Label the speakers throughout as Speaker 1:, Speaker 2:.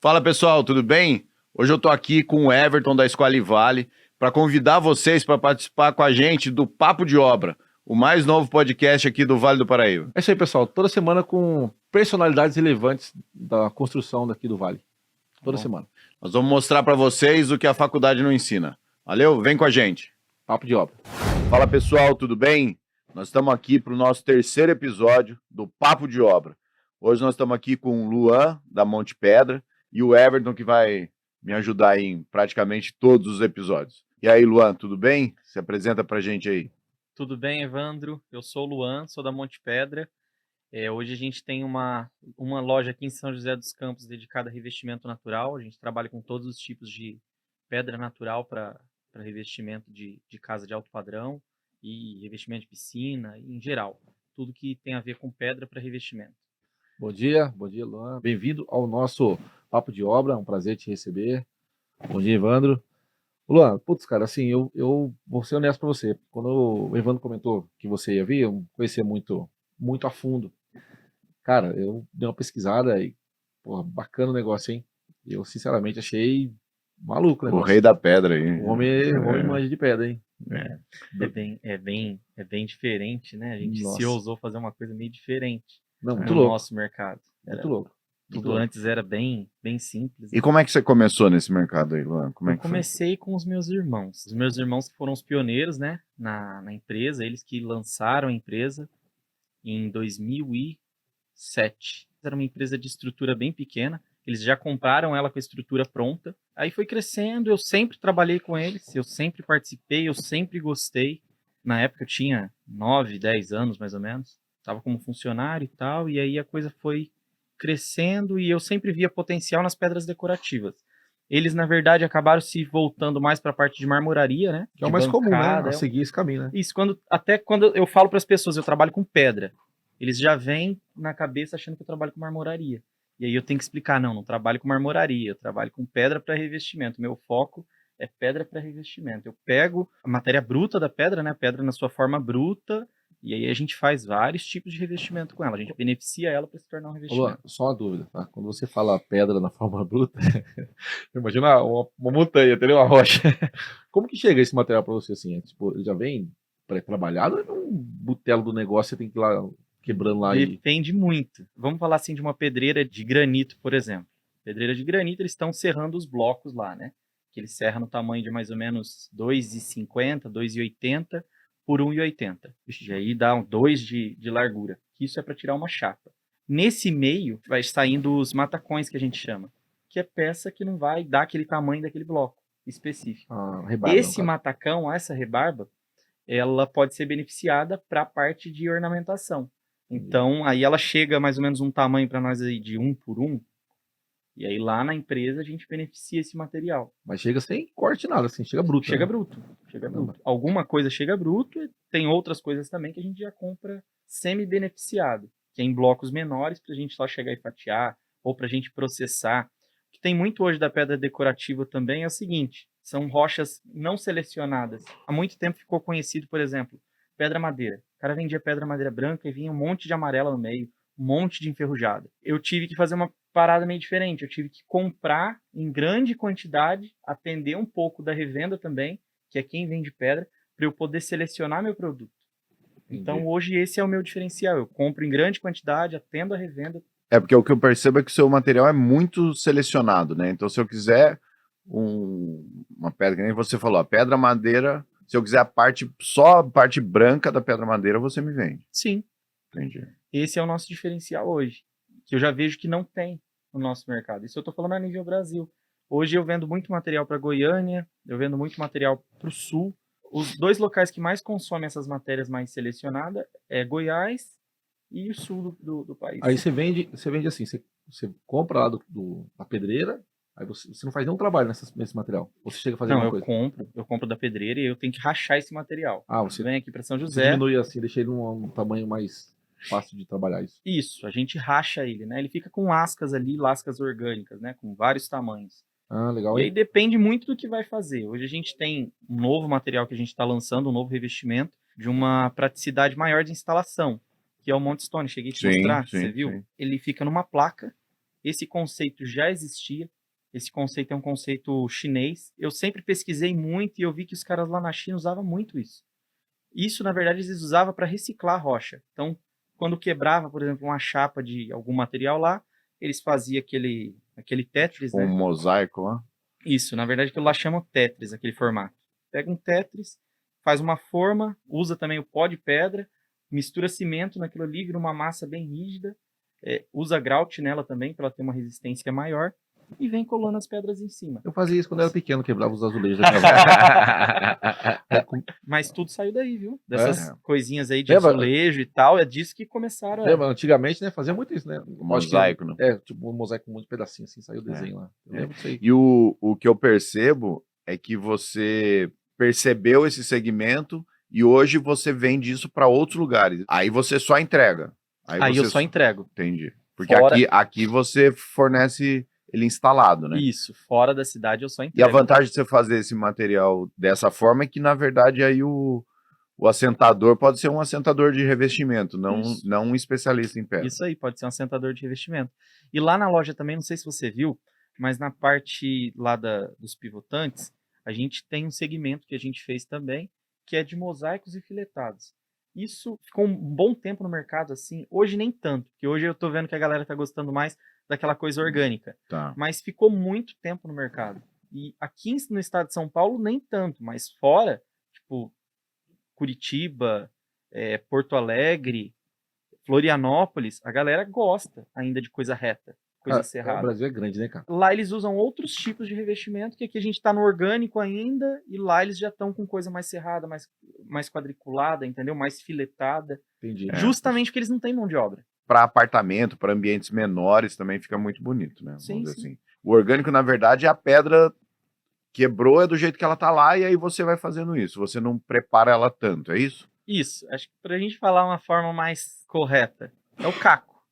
Speaker 1: Fala pessoal, tudo bem? Hoje eu estou aqui com o Everton da Squale Vale para convidar vocês para participar com a gente do Papo de Obra, o mais novo podcast aqui do Vale do Paraíba.
Speaker 2: É isso aí, pessoal. Toda semana com personalidades relevantes da construção daqui do Vale. Toda semana.
Speaker 1: Nós vamos mostrar para vocês o que a faculdade não ensina. Valeu? Vem com a gente.
Speaker 2: Papo de obra.
Speaker 1: Fala pessoal, tudo bem? Nós estamos aqui para o nosso terceiro episódio do Papo de Obra. Hoje nós estamos aqui com o Luan, da Monte Pedra, e o Everton, que vai me ajudar em praticamente todos os episódios. E aí, Luan, tudo bem? Se apresenta pra gente aí.
Speaker 3: Tudo bem, Evandro? Eu sou o Luan, sou da Monte Pedra. Hoje a gente tem uma loja aqui em São José dos Campos dedicada a revestimento natural. A gente trabalha com todos os tipos de pedra natural para revestimento de casa de alto padrão e revestimento de piscina, em geral. Tudo que tem a ver com pedra para revestimento.
Speaker 2: Bom dia, Luan. Bem-vindo ao nosso Papo de Obra. É um prazer te receber. Bom dia, Evandro. Luan, putz, cara, assim, eu vou ser honesto pra você. Quando o Evandro comentou que você ia vir, eu conhecia muito a fundo. Cara, eu dei uma pesquisada e, porra, bacana o negócio, hein? Eu, sinceramente, achei maluco o
Speaker 1: O
Speaker 2: negócio.
Speaker 1: rei da pedra aí.
Speaker 2: O homem manja de pedra, hein?
Speaker 3: É bem diferente, né? A gente se
Speaker 2: Nossa.
Speaker 3: ousou fazer uma coisa meio diferente
Speaker 2: Não, muito
Speaker 3: no
Speaker 2: louco.
Speaker 3: nosso mercado.
Speaker 2: Muito louco.
Speaker 3: Tudo antes era bem simples.
Speaker 1: E como é que você começou nesse mercado aí, Luan? Como é que foi?
Speaker 3: Comecei com os meus irmãos. Os meus irmãos foram os pioneiros, né, na empresa, eles que lançaram a empresa em 2007. Era uma empresa de estrutura bem pequena, eles já compraram ela com a estrutura pronta. Aí foi crescendo, eu sempre trabalhei com eles, eu sempre participei, eu sempre gostei. Na época eu tinha 9, 10 anos mais ou menos, estava como funcionário e tal, e aí a coisa foi crescendo e eu sempre via potencial nas pedras decorativas. Eles, na verdade, acabaram se voltando mais para a parte de marmoraria, né?
Speaker 2: Que é o mais comum, né? A seguir esse caminho, né?
Speaker 3: Isso, até quando eu falo para as pessoas, eu trabalho com pedra, eles já vêm na cabeça achando que eu trabalho com marmoraria. E aí eu tenho que explicar, não trabalho com marmoraria, eu trabalho com pedra para revestimento. Meu foco é pedra para revestimento. Eu pego a matéria bruta da pedra, né? A pedra na sua forma bruta, e aí a gente faz vários tipos de revestimento com ela. A gente beneficia ela para se tornar um revestimento.
Speaker 2: Luan, só uma dúvida, tá? Quando você fala pedra na forma bruta, imagina uma montanha, entendeu? Uma rocha. Como que chega esse material para você assim? Tipo, ele já vem pré-trabalhado ou é um butelo do negócio, você tem que ir lá quebrando lá
Speaker 3: Depende muito. Vamos falar assim de uma pedreira de granito, por exemplo. Pedreira de granito, eles estão serrando os blocos lá, né? Que eles serram no tamanho de mais ou menos 2,50, 2,80 por 1,80. E aí dá 2 de largura. Isso é para tirar uma chapa. Nesse meio vai saindo os matacões, que a gente chama, que é peça que não vai dar aquele tamanho daquele bloco específico.
Speaker 2: Rebarba,
Speaker 3: Esse matacão, essa rebarba, ela pode ser beneficiada para a parte de ornamentação. Então, aí ela chega mais ou menos um tamanho para nós aí de 1 por 1, e aí lá na empresa a gente beneficia esse material.
Speaker 2: Mas chega sem corte nada, assim, chega bruto.
Speaker 3: Chega
Speaker 2: né?
Speaker 3: bruto. Alguma coisa chega bruto, e tem outras coisas também que a gente já compra semi-beneficiado, que é em blocos menores para a gente só chegar e fatiar, ou para a gente processar. O que tem muito hoje da pedra decorativa também é o seguinte, são rochas não selecionadas. Há muito tempo ficou conhecido, por exemplo, pedra madeira. O cara vendia pedra madeira branca e vinha um monte de amarela no meio, um monte de enferrujada. Eu tive que fazer uma parada meio diferente. Eu tive que comprar em grande quantidade, atender um pouco da revenda também, que é quem vende pedra, para eu poder selecionar meu produto.
Speaker 2: Entendi.
Speaker 3: Então hoje esse é o meu diferencial. Eu compro em grande quantidade, atendo a revenda.
Speaker 1: É porque o que eu percebo é que o seu material é muito selecionado, né? Então se eu quiser uma pedra, que nem você falou, a pedra madeira, se eu quiser só a parte branca da pedra madeira, você me vende.
Speaker 3: Sim.
Speaker 1: Entendi.
Speaker 3: Esse é o nosso diferencial hoje, que eu já vejo que não tem no nosso mercado. Isso eu estou falando a nível Brasil. Hoje eu vendo muito material para Goiânia, eu vendo muito material para o Sul. Os 2 locais que mais consomem essas matérias mais selecionadas é Goiás e o Sul do país.
Speaker 2: Aí você vende assim, você compra lá da pedreira, aí você não faz nenhum trabalho nesse material. Você chega a fazer alguma coisa?
Speaker 3: Eu compro da pedreira e eu tenho que rachar esse material.
Speaker 2: Você
Speaker 3: vem aqui para São
Speaker 2: Você
Speaker 3: José.
Speaker 2: diminui assim, deixa ele num tamanho mais fácil de trabalhar isso.
Speaker 3: Isso, a gente racha ele, né? Ele fica com lascas ali, lascas orgânicas, né? Com vários tamanhos.
Speaker 2: Legal.
Speaker 3: E aí depende muito do que vai fazer. Hoje a gente tem um novo material que a gente está lançando, um novo revestimento, de uma praticidade maior de instalação, que é o Monte Stone. Cheguei a te mostrar, você viu?
Speaker 1: Sim.
Speaker 3: Ele fica numa placa, esse conceito já existia. Esse conceito é um conceito chinês. Eu sempre pesquisei muito e eu vi que os caras lá na China usavam muito isso. Isso, na verdade, eles usavam para reciclar a rocha. Então, quando quebrava, por exemplo, uma chapa de algum material lá, eles faziam aquele Tetris,
Speaker 1: Um
Speaker 3: né?
Speaker 1: mosaico lá.
Speaker 3: Isso, na verdade, aquilo lá chama Tetris, aquele formato. Pega um Tetris, faz uma forma, usa também o pó de pedra, mistura cimento naquilo ali, vira uma massa bem rígida, usa grout nela também, para ela ter uma resistência maior, e vem colando as pedras em cima.
Speaker 2: Eu fazia isso quando eu era pequeno, quebrava os azulejos da casa.
Speaker 3: Mas tudo saiu daí, viu? Dessas coisinhas aí de
Speaker 2: Lembra?
Speaker 3: azulejo e tal, é disso que começaram a...
Speaker 2: Lembra, antigamente, né, fazia muito isso, né?
Speaker 1: O mosaico, né?
Speaker 2: Tipo um mosaico com um monte de pedacinho, assim, saiu o desenho lá. Eu lembro disso aí.
Speaker 1: E o que eu percebo é que você percebeu esse segmento e hoje você vende isso para outros lugares. Aí você só entrega.
Speaker 3: Aí
Speaker 1: você
Speaker 3: eu só entrego.
Speaker 1: Entendi. Porque
Speaker 3: Fora-
Speaker 1: aqui você fornece ele instalado, né?
Speaker 3: Isso, fora da cidade eu só
Speaker 1: E a
Speaker 3: entrego.
Speaker 1: vantagem de você fazer esse material dessa forma é que, na verdade, aí o assentador pode ser um assentador de revestimento,
Speaker 3: Isso.
Speaker 1: não um especialista em pedra.
Speaker 3: Isso aí, pode ser um assentador de revestimento. E lá na loja também, não sei se você viu, mas na parte lá dos pivotantes, a gente tem um segmento que a gente fez também, que é de mosaicos e filetados. Isso ficou um bom tempo no mercado, assim. Hoje nem tanto, porque hoje eu tô vendo que a galera tá gostando mais daquela coisa orgânica.
Speaker 1: Tá.
Speaker 3: Mas ficou muito tempo no mercado. E aqui no estado de São Paulo, nem tanto, mas fora, tipo, Curitiba, Porto Alegre, Florianópolis, a galera gosta ainda de coisa reta, coisa
Speaker 2: O
Speaker 3: serrada.
Speaker 2: Brasil é grande, né, cara?
Speaker 3: Lá eles usam outros tipos de revestimento, que aqui a gente tá no orgânico ainda, e lá eles já estão com coisa mais serrada, mais quadriculada, entendeu? Mais filetada.
Speaker 2: Entendi.
Speaker 3: Justamente porque eles não têm mão de obra.
Speaker 1: Para apartamento, para ambientes menores, também fica muito bonito, né?
Speaker 3: Sim,
Speaker 1: Vamos dizer
Speaker 3: sim.
Speaker 1: assim. O orgânico, na verdade, é a pedra quebrou, é do jeito que ela tá lá, e aí você vai fazendo isso. Você não prepara ela tanto, é isso?
Speaker 3: Isso, acho que pra gente falar uma forma mais correta, é o caco.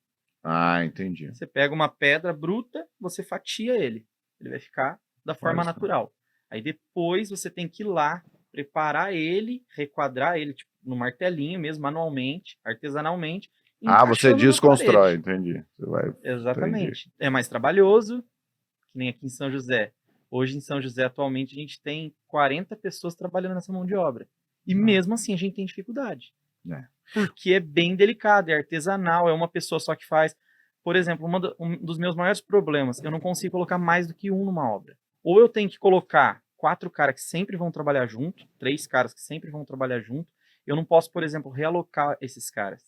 Speaker 1: Ah, entendi.
Speaker 3: Você pega uma pedra bruta, você fatia ele. Ele vai ficar da forma
Speaker 1: Olha só.
Speaker 3: natural. Aí depois você tem que ir lá, preparar ele, requadrar ele tipo, no martelinho mesmo, manualmente, artesanalmente.
Speaker 1: Ah, você
Speaker 3: encaixando na
Speaker 1: desconstrói,
Speaker 3: parede.
Speaker 1: entendi. Você vai...
Speaker 3: Exatamente. É mais trabalhoso, que nem aqui em São José. Hoje em São José, atualmente, a gente tem 40 pessoas trabalhando nessa mão de obra. E mesmo assim a gente tem dificuldade.
Speaker 1: É.
Speaker 3: Porque é bem delicado, é artesanal, é uma pessoa só que faz. Por exemplo, um dos meus maiores problemas, eu não consigo colocar mais do que um numa obra. Ou eu tenho que colocar 4 caras que sempre vão trabalhar junto, 3 caras que sempre vão trabalhar junto. Eu não posso, por exemplo, realocar esses caras.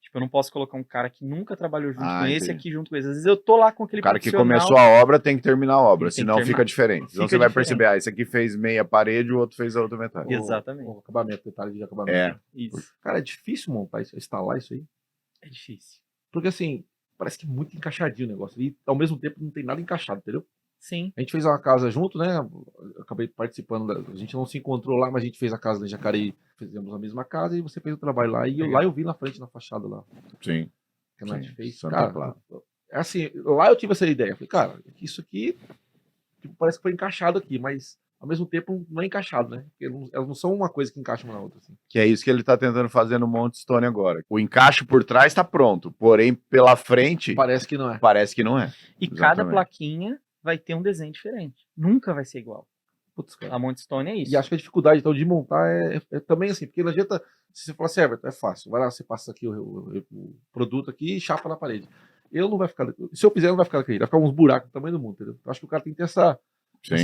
Speaker 3: Tipo, eu não posso colocar um cara que nunca trabalhou junto com esse
Speaker 1: entendi.
Speaker 3: aqui junto com esse. Às vezes eu tô lá com aquele
Speaker 1: O cara que
Speaker 3: profissional...
Speaker 1: começou a obra tem que terminar a obra,
Speaker 3: Ele tem que
Speaker 1: senão
Speaker 3: terminar.
Speaker 1: fica diferente. Então
Speaker 3: Fica
Speaker 1: você vai
Speaker 3: diferente.
Speaker 1: perceber, esse aqui fez meia parede, o outro fez a outra metade.
Speaker 3: Exatamente.
Speaker 2: O acabamento, detalhe de acabamento.
Speaker 1: É.
Speaker 3: Isso.
Speaker 2: Cara, é difícil montar isso, instalar isso aí.
Speaker 3: É difícil.
Speaker 2: Porque assim, parece que é muito encaixadinho o negócio. E ao mesmo tempo não tem nada encaixado, entendeu?
Speaker 3: Sim.
Speaker 2: A gente fez uma casa junto, né? Eu acabei participando. A gente não se encontrou lá, mas a gente fez a casa em Jacareí. Fizemos a mesma casa e você fez o trabalho lá. E lá eu vi na frente, na fachada lá.
Speaker 1: Sim.
Speaker 2: Que a Nath
Speaker 1: Sim,
Speaker 2: fez.
Speaker 1: Santa
Speaker 2: Cara,
Speaker 1: Clara.
Speaker 2: é assim, lá eu tive essa ideia. Falei, cara, isso aqui tipo, parece que foi encaixado aqui, mas ao mesmo tempo não é encaixado, né? Porque elas não são uma coisa que encaixa uma na outra. Assim.
Speaker 1: Que é isso que ele tá tentando fazer no Monte Stone agora. O encaixe por trás tá pronto, porém pela frente
Speaker 2: Parece que não é.
Speaker 1: parece que não é.
Speaker 3: E cada
Speaker 1: Exatamente.
Speaker 3: plaquinha vai ter um desenho diferente. Nunca vai ser igual.
Speaker 2: Putz, cara.
Speaker 3: A Monte Stone é isso.
Speaker 2: E acho que a dificuldade então, de montar é também assim, porque não adianta. Se você falar assim, Everton, é fácil. Vai lá, você passa aqui o produto aqui e chapa na parede. Eu não vai ficar. Se eu fizer, não vai ficar daquele. Vai ficar uns buracos do tamanho do mundo, entendeu? Eu acho que o cara tem que ter essa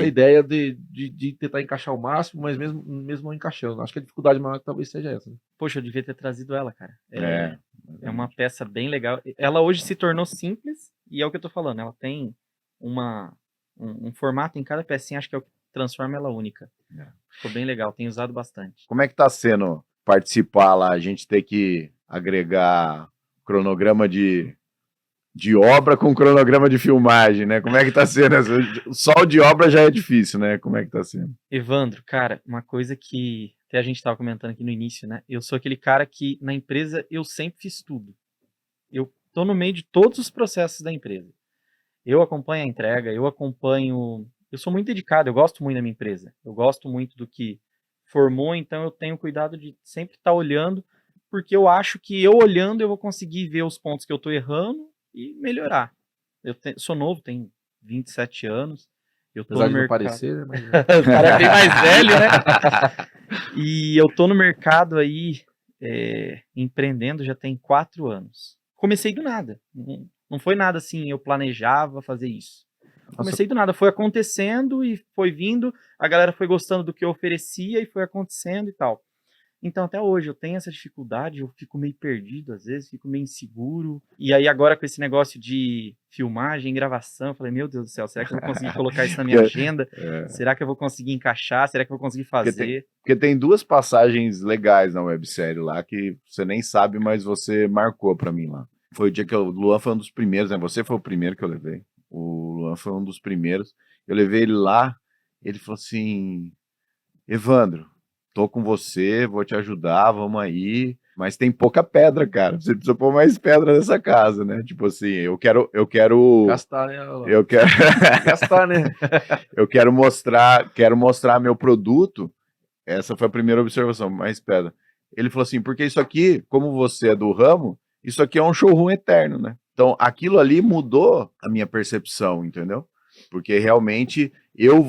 Speaker 2: ideia de tentar encaixar o máximo, mas mesmo não encaixando. Acho que a dificuldade maior talvez seja essa. Né?
Speaker 3: Poxa, eu devia ter trazido ela, cara.
Speaker 1: É.
Speaker 3: É uma peça bem legal. Ela hoje se tornou simples, e é o que eu tô falando. Ela tem um formato em cada pecinha, acho que é o que transforma ela única.
Speaker 1: É.
Speaker 3: Ficou bem legal, tenho usado bastante.
Speaker 1: Como é que tá sendo participar lá? A gente ter que agregar cronograma de obra com cronograma de filmagem, né? Como é que tá sendo? Só o de obra já é difícil, né? Como é que tá sendo?
Speaker 3: Evandro, cara, uma coisa que até a gente tava comentando aqui no início, né? Eu sou aquele cara que na empresa eu sempre fiz tudo. Eu tô no meio de todos os processos da empresa. Eu acompanho a entrega, eu sou muito dedicado, eu gosto muito da minha empresa. Eu gosto muito do que formou, então eu tenho cuidado de sempre estar olhando, porque eu acho que eu olhando eu vou conseguir ver os pontos que eu tô errando e melhorar. Sou novo, tenho 27 anos. Eu tô
Speaker 2: Apesar
Speaker 3: no
Speaker 2: de não
Speaker 3: mercado.
Speaker 2: parecer, né? Mas...
Speaker 3: O cara é bem mais velho, né? E eu tô no mercado aí, empreendendo já tem 4 anos. Comecei do nada. Não foi nada assim, eu planejava fazer isso. Comecei do nada, foi acontecendo e foi vindo, a galera foi gostando do que eu oferecia e foi acontecendo e tal. Então, até hoje, eu tenho essa dificuldade, eu fico meio perdido, às vezes, fico meio inseguro. E aí, agora, com esse negócio de filmagem, gravação, eu falei, meu Deus do céu, será que eu vou conseguir colocar isso na minha agenda? Será que eu vou conseguir encaixar? Será que eu vou conseguir fazer?
Speaker 1: Porque tem 2 passagens legais na websérie lá que você nem sabe, mas você marcou pra mim lá. Foi o dia que o Luan foi um dos primeiros, né? Você foi o primeiro que eu levei. O Luan foi um dos primeiros. Eu levei ele lá, ele falou assim: Evandro, tô com você, vou te ajudar, vamos aí. Mas tem pouca pedra, cara. Você precisa pôr mais pedra nessa casa, né? Tipo assim, eu quero.
Speaker 2: Gastar, né?
Speaker 1: Eu quero.
Speaker 2: Gastar, né?
Speaker 1: Eu quero mostrar meu produto. Essa foi a primeira observação, mais pedra. Ele falou assim, porque isso aqui, como você é do ramo, isso aqui é um showroom eterno, né? Então, aquilo ali mudou a minha percepção, entendeu? Porque realmente eu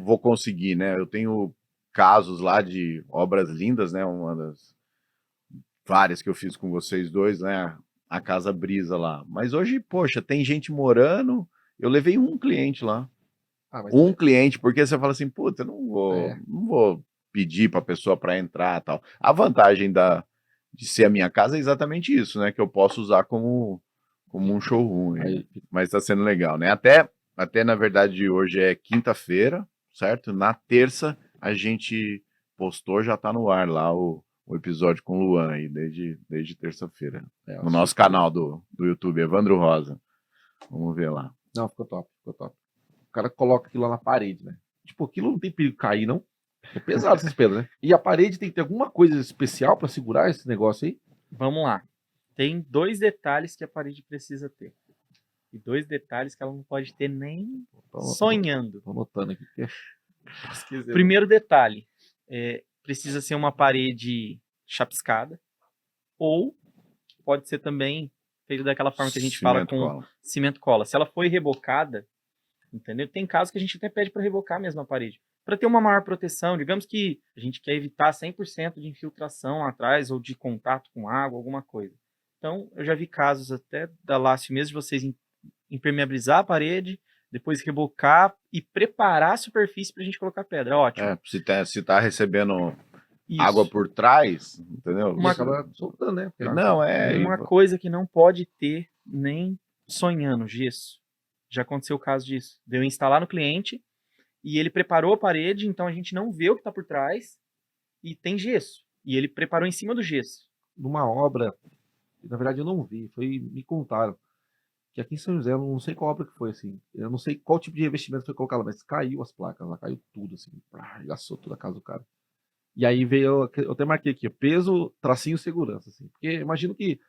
Speaker 1: vou conseguir, né? Eu tenho casos lá de obras lindas, né? Uma das várias que eu fiz com vocês dois, né? A Casa Brisa lá. Mas hoje, poxa, tem gente morando. Eu levei um cliente lá.
Speaker 2: Mas
Speaker 1: Um cliente, porque você fala assim, puta, eu
Speaker 2: É.
Speaker 1: não vou pedir para a pessoa para entrar e tal. A vantagem de ser a minha casa é exatamente isso, né? Que eu posso usar como um showroom.
Speaker 2: Aí,
Speaker 1: Mas tá sendo legal, né? Até na verdade hoje é quinta-feira, certo? Na terça a gente postou, já tá no ar lá o episódio com o Luan aí, desde terça-feira. No nosso canal do YouTube, Evandro Rosa. Vamos ver lá.
Speaker 2: Não, ficou top, ficou top. O cara coloca aquilo lá na parede, né? Tipo, aquilo não tem perigo cair, não. É pesado essas pedras, né? E a parede tem que ter alguma coisa especial para segurar esse negócio aí?
Speaker 3: Vamos lá. Tem 2 detalhes que a parede precisa ter. E 2 detalhes que ela não pode ter nem sonhando.
Speaker 2: Tô anotando aqui.
Speaker 3: Primeiro detalhe, precisa ser uma parede chapiscada, ou pode ser também feito daquela forma que a gente fala com cimento cola. Se ela foi rebocada, entendeu? Tem casos que a gente até pede para rebocar mesmo a parede, para ter uma maior proteção. Digamos que a gente quer evitar 100% de infiltração atrás ou de contato com água, alguma coisa. Então, eu já vi casos até da Lácio mesmo de vocês impermeabilizar a parede, depois rebocar e preparar a superfície para a gente colocar pedra. Ótimo.
Speaker 1: Se tá recebendo
Speaker 3: Isso.
Speaker 1: água por trás, entendeu?
Speaker 2: E acaba soltando, né?
Speaker 1: Não,
Speaker 3: Uma coisa que não pode ter nem sonhando, gesso. Já aconteceu o caso disso. De eu instalar no cliente e ele preparou a parede, então a gente não vê o que está por trás e tem gesso. E ele preparou em cima do gesso.
Speaker 2: Numa obra, na verdade eu não vi, me contaram. Que aqui em São José, eu não sei qual obra que foi, assim. Eu não sei qual tipo de revestimento foi colocado, mas caiu as placas, lá caiu tudo, assim. Gastou toda a casa do cara. E aí veio, eu até marquei aqui, peso, tracinho, segurança, assim. Porque imagino que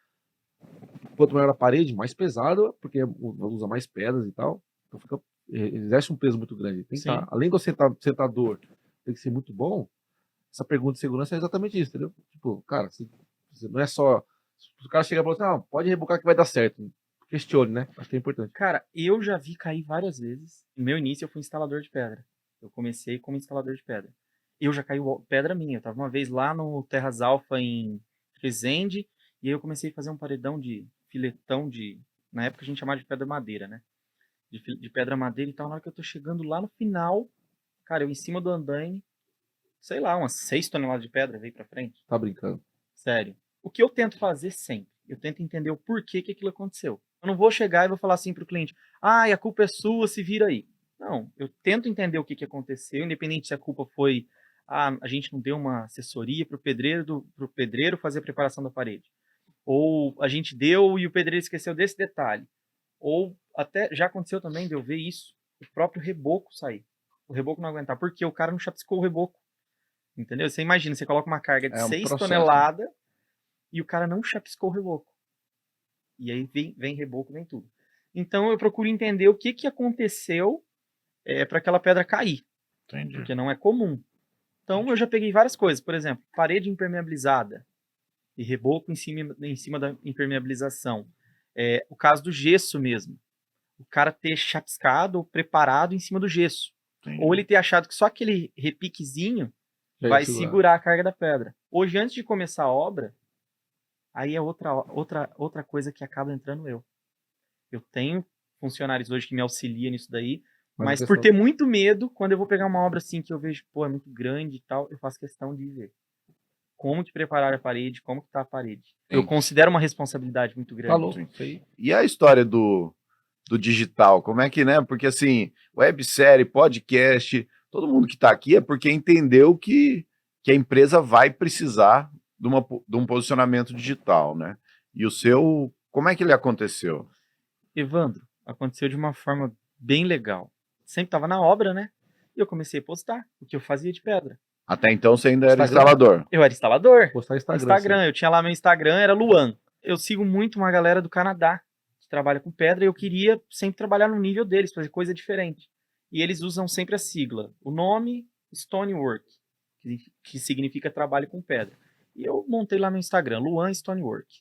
Speaker 2: quanto maior a parede, mais pesado, porque usa mais pedras e tal. Então exerce um peso muito grande. Tem que estar, além do sentador, tem que ser muito bom. Essa pergunta de segurança é exatamente isso, entendeu? Tipo, cara, não é só. Se o cara chega e fala assim, não, pode rebocar que vai dar certo. Questione, né? Acho que é importante.
Speaker 3: Cara, eu já vi cair várias vezes. No meu início, eu fui instalador de pedra. Eu comecei como instalador de pedra. Eu já caiu pedra minha. Eu tava uma vez lá no Terras Alfa em Resende, e aí eu comecei a fazer um paredão de filetão de... Na época a gente chamava de pedra madeira, né? De pedra madeira e tal. Na hora que eu tô chegando lá no final, cara, eu em cima do andaime, sei lá, umas 6 toneladas de pedra veio pra frente.
Speaker 2: Tá brincando.
Speaker 3: Sério. O que eu tento fazer sempre, eu tento entender o porquê que aquilo aconteceu. Eu não vou chegar e vou falar assim pro cliente, a culpa é sua, se vira aí. Não, eu tento entender o que aconteceu, independente se a culpa foi, a gente não deu uma assessoria pro pedreiro fazer a preparação da parede. Ou a gente deu e o pedreiro esqueceu desse detalhe. Ou até, já aconteceu também de eu ver isso, o próprio reboco sair. O reboco não aguentar, porque o cara não chapiscou o reboco. Entendeu? Você imagina, você coloca uma carga de 6 toneladas e o cara não chapiscou o reboco. E aí vem reboco, vem tudo. Então eu procuro entender o que aconteceu para aquela pedra cair.
Speaker 1: Entendi.
Speaker 3: Porque não é comum. Então eu já peguei várias coisas. Por exemplo, parede impermeabilizada e reboco em cima da impermeabilização. O caso do gesso mesmo. o cara ter chapiscado ou preparado em cima do gesso. Ou ele ter achado que só aquele repiquezinho
Speaker 2: Já ia
Speaker 3: vai segurar a carga da pedra. Hoje, antes de começar a obra, aí é outra coisa que acaba entrando eu. Eu tenho funcionários hoje que me auxiliam nisso daí, mas por ter muito medo, quando eu vou pegar uma obra assim que eu vejo, pô, é muito grande e tal, eu faço questão de ver como que preparar a parede, como que tá a parede. Eu considero uma responsabilidade muito grande.
Speaker 2: Falou.
Speaker 1: E a história do digital, como é que, né? Porque assim, websérie, podcast, todo mundo que tá aqui é porque entendeu que a empresa vai precisar de um posicionamento digital, né? E o seu, como é que ele aconteceu?
Speaker 3: Evandro, aconteceu de uma forma bem legal. Sempre estava na obra, né? E eu comecei a postar o que eu fazia de pedra.
Speaker 1: Até então você ainda era
Speaker 2: Instagram?
Speaker 1: instalador.
Speaker 3: Eu era instalador.
Speaker 2: Postar Instagram.
Speaker 3: Instagram, eu tinha lá meu Instagram, era Luan. Eu sigo muito uma galera do Canadá que trabalha com pedra e eu queria sempre trabalhar no nível deles, fazer coisa diferente. E eles usam sempre a sigla, o nome Stonework, que significa trabalho com pedra. E eu montei lá meu Instagram, Luan Stonework.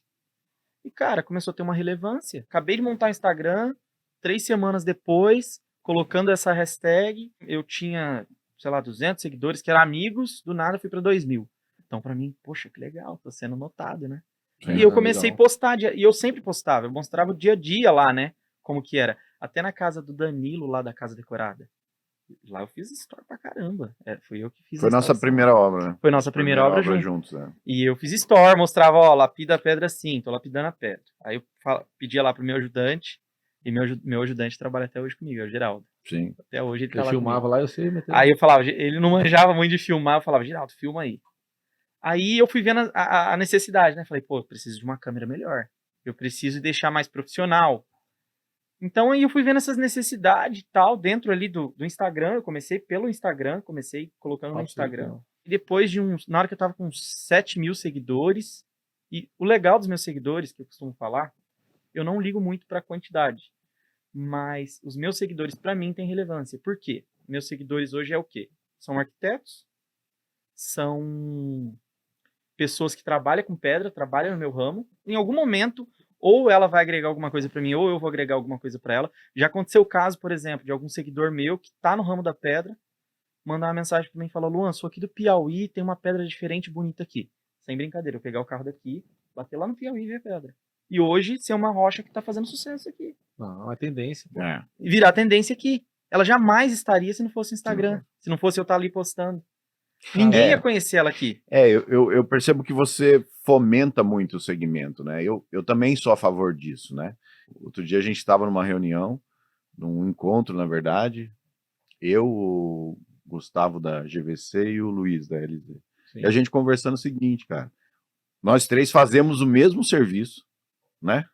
Speaker 3: E, cara, começou a ter uma relevância. Acabei de montar o Instagram, 3 semanas depois, colocando essa hashtag, eu tinha, sei lá, 200 seguidores, que eram amigos, do nada fui para 2.000. Então, pra mim, poxa, que legal, tô sendo notado, né?
Speaker 1: Sim,
Speaker 3: e eu comecei a
Speaker 2: legal.
Speaker 3: postar, e eu sempre postava, eu mostrava o dia a dia lá, né? Como que era. Até na casa do Danilo, lá da Casa Decorada. Lá eu fiz story pra caramba. Fui eu que fiz
Speaker 1: Foi
Speaker 3: a
Speaker 1: nossa
Speaker 3: instalação.
Speaker 1: primeira obra, né?
Speaker 3: Foi nossa primeira obra junto.
Speaker 1: juntos, né?
Speaker 3: E eu fiz store, mostrava, ó, lapida a pedra assim, tô lapidando a pedra. Aí eu pedia lá pro meu ajudante, e meu ajudante trabalha até hoje comigo, é o Geraldo.
Speaker 1: Sim.
Speaker 3: Até hoje ele
Speaker 2: Eu
Speaker 3: tá lá
Speaker 2: filmava
Speaker 3: comigo.
Speaker 2: lá, eu sei meter.
Speaker 3: Aí eu falava, ele não manjava muito de filmar, eu falava, Geraldo, filma aí. Aí eu fui vendo a necessidade, né? Falei, pô, eu preciso de uma câmera melhor. Eu preciso deixar mais profissional. Então aí eu fui vendo essas necessidades e tal, dentro ali do Instagram. Eu comecei pelo Instagram, comecei colocando no Instagram. E depois na hora que eu tava com uns 7.000 seguidores, e o legal dos meus seguidores, que eu costumo falar, eu não ligo muito pra quantidade. Mas os meus seguidores, pra mim, têm relevância. Por quê? Meus seguidores hoje é o quê? São arquitetos, são pessoas que trabalham com pedra, trabalham no meu ramo. Em algum momento, ou ela vai agregar alguma coisa para mim, ou eu vou agregar alguma coisa para ela. Já aconteceu o caso, por exemplo, de algum seguidor meu que tá no ramo da pedra, mandar uma mensagem para mim e falar, Luan, sou aqui do Piauí, tem uma pedra diferente, bonita aqui. Sem brincadeira, eu pegar o carro daqui, bater lá no Piauí e ver a pedra. E hoje, ser uma rocha que tá fazendo sucesso aqui.
Speaker 2: Não, é tendência. Pô.
Speaker 3: E virar tendência aqui. Ela jamais estaria se não fosse o Instagram, se não fosse eu estar ali postando. Ninguém ia conhecer ela aqui.
Speaker 1: Eu percebo que você fomenta muito o segmento, né? Eu também sou a favor disso, né? Outro dia a gente estava numa reunião, num encontro, na verdade, eu, o Gustavo da GVC e o Luiz da LZ.
Speaker 2: Sim.
Speaker 1: E a gente conversando o seguinte, cara, nós três fazemos o mesmo serviço, né?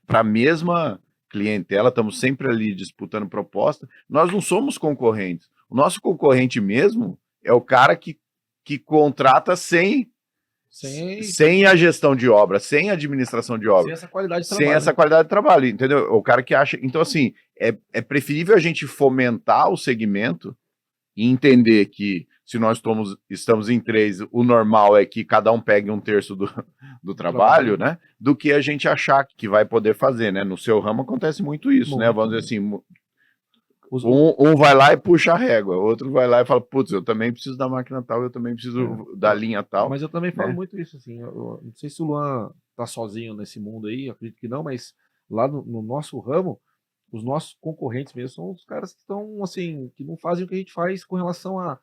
Speaker 1: Para a mesma clientela, estamos sempre ali disputando proposta, nós não somos concorrentes. O nosso concorrente mesmo é o cara que contrata sem a gestão de obra, sem a administração de obra.
Speaker 2: Sem essa qualidade de
Speaker 1: sem
Speaker 2: trabalho.
Speaker 1: essa qualidade de trabalho, entendeu? O cara que acha... Então, assim, é preferível a gente fomentar o segmento e entender que se nós estamos em 3, o normal é que cada um pegue 1/3 do trabalho, né? Do que a gente achar que vai poder fazer, né? No seu ramo acontece muito isso, né? Vamos dizer assim, um vai lá e puxa a régua, outro vai lá e fala, putz, eu também preciso da máquina tal, eu também preciso da linha tal.
Speaker 2: Mas eu também falo
Speaker 1: né?
Speaker 2: muito isso, assim, eu não sei se o Luan tá sozinho nesse mundo aí, eu acredito que não, mas lá no nosso ramo, os nossos concorrentes mesmo são os caras que estão, assim, que não fazem o que a gente faz com relação a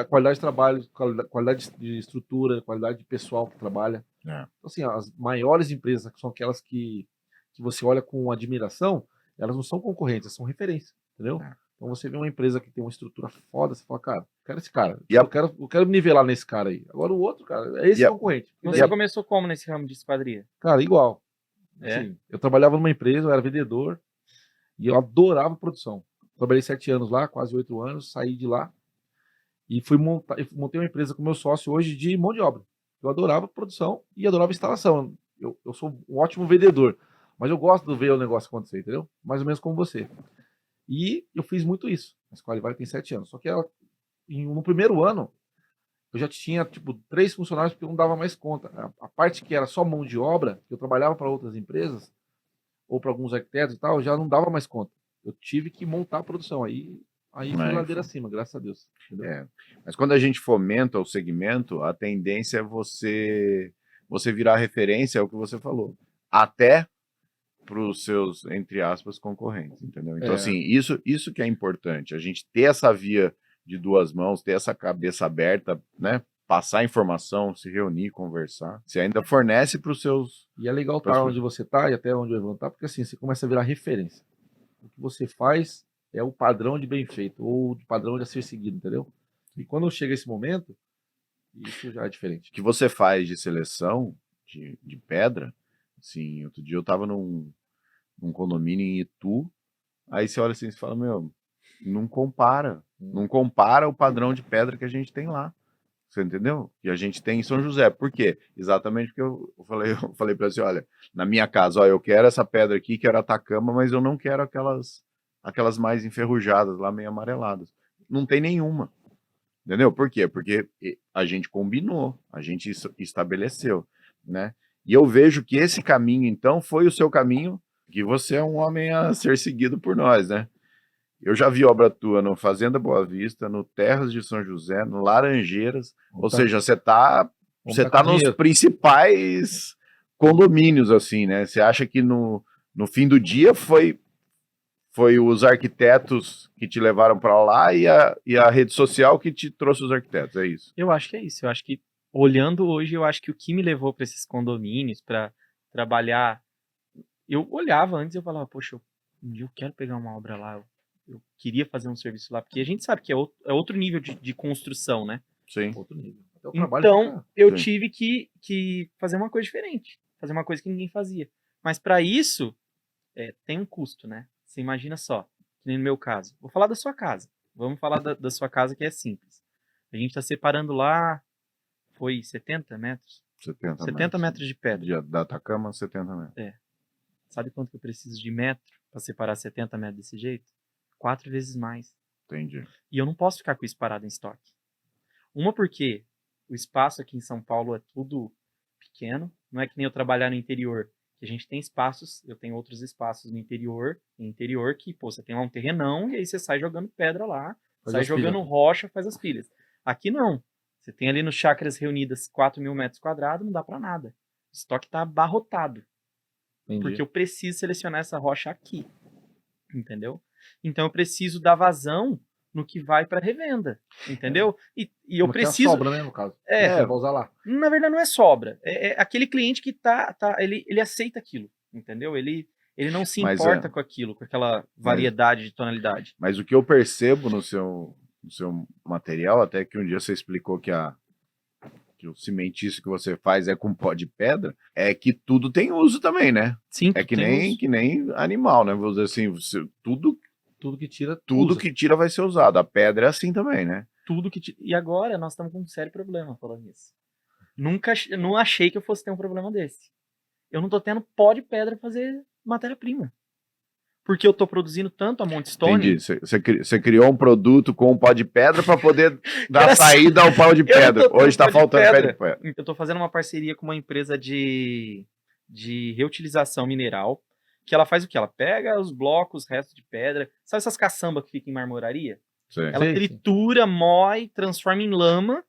Speaker 2: qualidade de trabalho, qualidade de estrutura, qualidade de pessoal que trabalha. Então, assim, as maiores empresas, que são aquelas que você olha com admiração, elas não são concorrentes, são referência, entendeu? Então você vê uma empresa que tem uma estrutura foda, você fala, cara, quero esse cara, eu quero me nivelar nesse cara aí. Agora o outro, cara, é esse concorrente.
Speaker 3: Você começou como nesse ramo de esquadria?
Speaker 2: Cara, igual. Assim, eu trabalhava numa empresa, eu era vendedor, e eu adorava produção. Trabalhei 7 anos lá, quase 8 anos, saí de lá, e montei uma empresa com meu sócio hoje de mão de obra. Eu adorava produção e adorava instalação. Eu sou um ótimo vendedor, mas eu gosto de ver o negócio acontecer, entendeu? Mais ou menos como você. E eu fiz muito isso. A Squalivare tem 7 anos. Só que no primeiro ano, eu já tinha, 3 funcionários porque eu não dava mais conta. A parte que era só mão de obra, que eu trabalhava para outras empresas, ou para alguns arquitetos e tal, já não dava mais conta. Eu tive que montar a produção. Aí fui ladeira acima, graças a Deus. Entendeu?
Speaker 1: Mas quando a gente fomenta o segmento, a tendência é você virar referência, é o que você falou, até para os seus, entre aspas, concorrentes, entendeu? Então, assim, isso que é importante, a gente ter essa via de duas mãos, ter essa cabeça aberta, né? Passar informação, se reunir, conversar. Você ainda fornece para os seus...
Speaker 2: E é legal estar onde você está e até onde o Evandro está, porque assim, você começa a virar referência. O que você faz é o padrão de bem feito, ou o padrão de a ser seguido, entendeu? E quando chega esse momento, isso já é diferente.
Speaker 1: O que você faz de seleção de pedra, assim, outro dia eu estava num condomínio em Itu, aí você olha assim e fala, meu, não compara o padrão de pedra que a gente tem lá. Você entendeu? E a gente tem em São José. Por quê? Exatamente porque eu falei para você, olha, na minha casa, ó, eu quero essa pedra aqui, quero Atacama, mas eu não quero aquelas mais enferrujadas lá, meio amareladas. Não tem nenhuma. Entendeu? Por quê? Porque a gente combinou, a gente estabeleceu, né? E eu vejo que esse caminho, então, foi o seu caminho, que você é um homem a ser seguido por nós, né? Eu já vi obra tua no Fazenda Boa Vista, no Terras de São José, no Laranjeiras, ou seja, você tá nos principais condomínios, assim, né? Você acha que no fim do dia foi os arquitetos que te levaram para lá e a rede social que te trouxe os arquitetos, é isso?
Speaker 3: Eu acho que é isso. Eu acho que, olhando hoje, eu acho que o que me levou para esses condomínios, para trabalhar... Eu olhava antes e eu falava, poxa, um dia eu quero pegar uma obra lá, eu queria fazer um serviço lá, porque a gente sabe que é outro nível de construção, né?
Speaker 1: Sim.
Speaker 2: Outro nível.
Speaker 3: Então, eu tive que fazer uma coisa diferente, fazer uma coisa que ninguém fazia. Mas para isso, tem um custo, né? Você imagina só, que nem no meu caso. Vou falar da sua casa. Vamos falar da sua casa, que é simples. A gente está separando lá, foi 70 metros? 70 metros de pedra.
Speaker 1: Da Atacama, 70 metros.
Speaker 3: Sabe quanto que eu preciso de metro para separar 70 metros desse jeito? 4 vezes mais.
Speaker 1: Entendi.
Speaker 3: E eu não posso ficar com isso parado em estoque. Uma porque o espaço aqui em São Paulo é tudo pequeno. Não é que nem eu trabalhar no interior, que a gente tem espaços, eu tenho outros espaços no interior que, pô, você tem lá um terrenão e aí você sai jogando pedra lá, sai jogando rocha, faz as pilhas. Aqui não. Você tem ali no Chácaras Reunidas 4.000 metros quadrados, não dá para nada. O estoque tá abarrotado.
Speaker 2: Entendi.
Speaker 3: Porque eu preciso selecionar essa rocha aqui. Entendeu? Então eu preciso dar vazão no que vai para revenda, entendeu? E eu preciso...
Speaker 2: sobra, né, no caso. Vou usar lá.
Speaker 3: Na verdade não é sobra, é aquele cliente que ele aceita aquilo, entendeu? Ele não se importa com aquilo, com aquela variedade de tonalidade.
Speaker 1: Mas o que eu percebo no seu material, até que um dia você explicou que o cimentício que você faz é com pó de pedra, é que tudo tem uso também, né?
Speaker 3: Sim,
Speaker 1: é que nem animal, né? Vou dizer assim, tudo que tira vai ser usado. A pedra é assim também, né?
Speaker 3: E agora nós estamos com um sério problema falando isso. Não achei que eu fosse ter um problema desse. Eu não tô tendo pó de pedra pra fazer matéria-prima. Porque eu tô produzindo tanto a Montstone.
Speaker 1: Entendi. Você criou um produto com pó de pedra para poder dar saída ao pau de pedra. Hoje está faltando pé de pedra.
Speaker 3: Eu tô fazendo uma parceria com uma empresa de reutilização mineral, que ela faz o quê? Ela pega os blocos, restos de pedra, sabe essas caçambas que ficam em marmoraria?
Speaker 1: Sim.
Speaker 3: Ela tritura, moe, transforma em lama,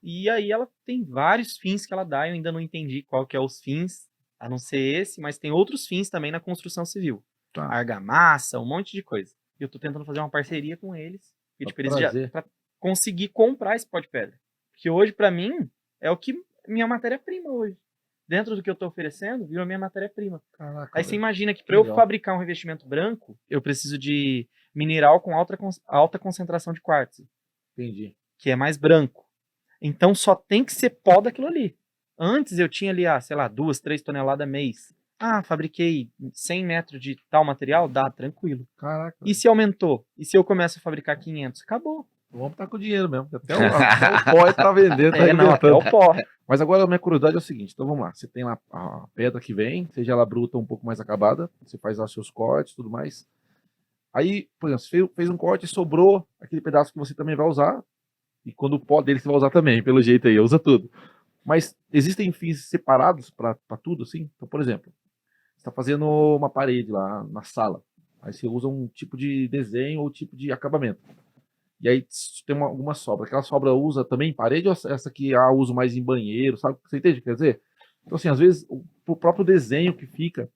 Speaker 3: e aí ela tem vários fins que ela dá, eu ainda não entendi qual que é os fins, a não ser esse, mas tem outros fins também na construção civil.
Speaker 1: Tá.
Speaker 3: Argamassa, um monte de coisa. E eu tô tentando fazer uma parceria com eles, pra conseguir comprar esse pó de pedra. Porque hoje, pra mim, é o que minha matéria-prima hoje. Dentro do que eu tô oferecendo, virou minha matéria-prima. Aí você imagina que para eu fabricar um revestimento branco, eu preciso de mineral com alta concentração de quartzo.
Speaker 2: Entendi.
Speaker 3: Que é mais branco. Então só tem que ser pó daquilo ali. Antes eu tinha ali, sei lá, 2, 3 toneladas mês. Fabriquei 100 metros de tal material? Dá, tranquilo.
Speaker 2: Caraca.
Speaker 3: E se aumentou? E se eu começo a fabricar 500? Acabou.
Speaker 2: Vamos estar com dinheiro mesmo. Até o pó é pra vender.
Speaker 3: Até o pó.
Speaker 2: Mas agora a minha curiosidade é o seguinte. Então vamos lá. Você tem lá a pedra que vem, seja ela bruta ou um pouco mais acabada. Você faz lá seus cortes e tudo mais. Aí, por exemplo, você fez um corte e sobrou aquele pedaço que você também vai usar. E quando o pó dele você vai usar também, pelo jeito aí, usa tudo. Mas existem fins separados para tudo, assim? Então, por exemplo, está fazendo uma parede lá na sala. Aí você usa um tipo de desenho ou tipo de acabamento. E aí tem alguma sobra. Aquela sobra usa também em parede ou essa aqui uso mais em banheiro, sabe? Você entende o que quer dizer? Então, assim, às vezes, o próprio desenho que fica,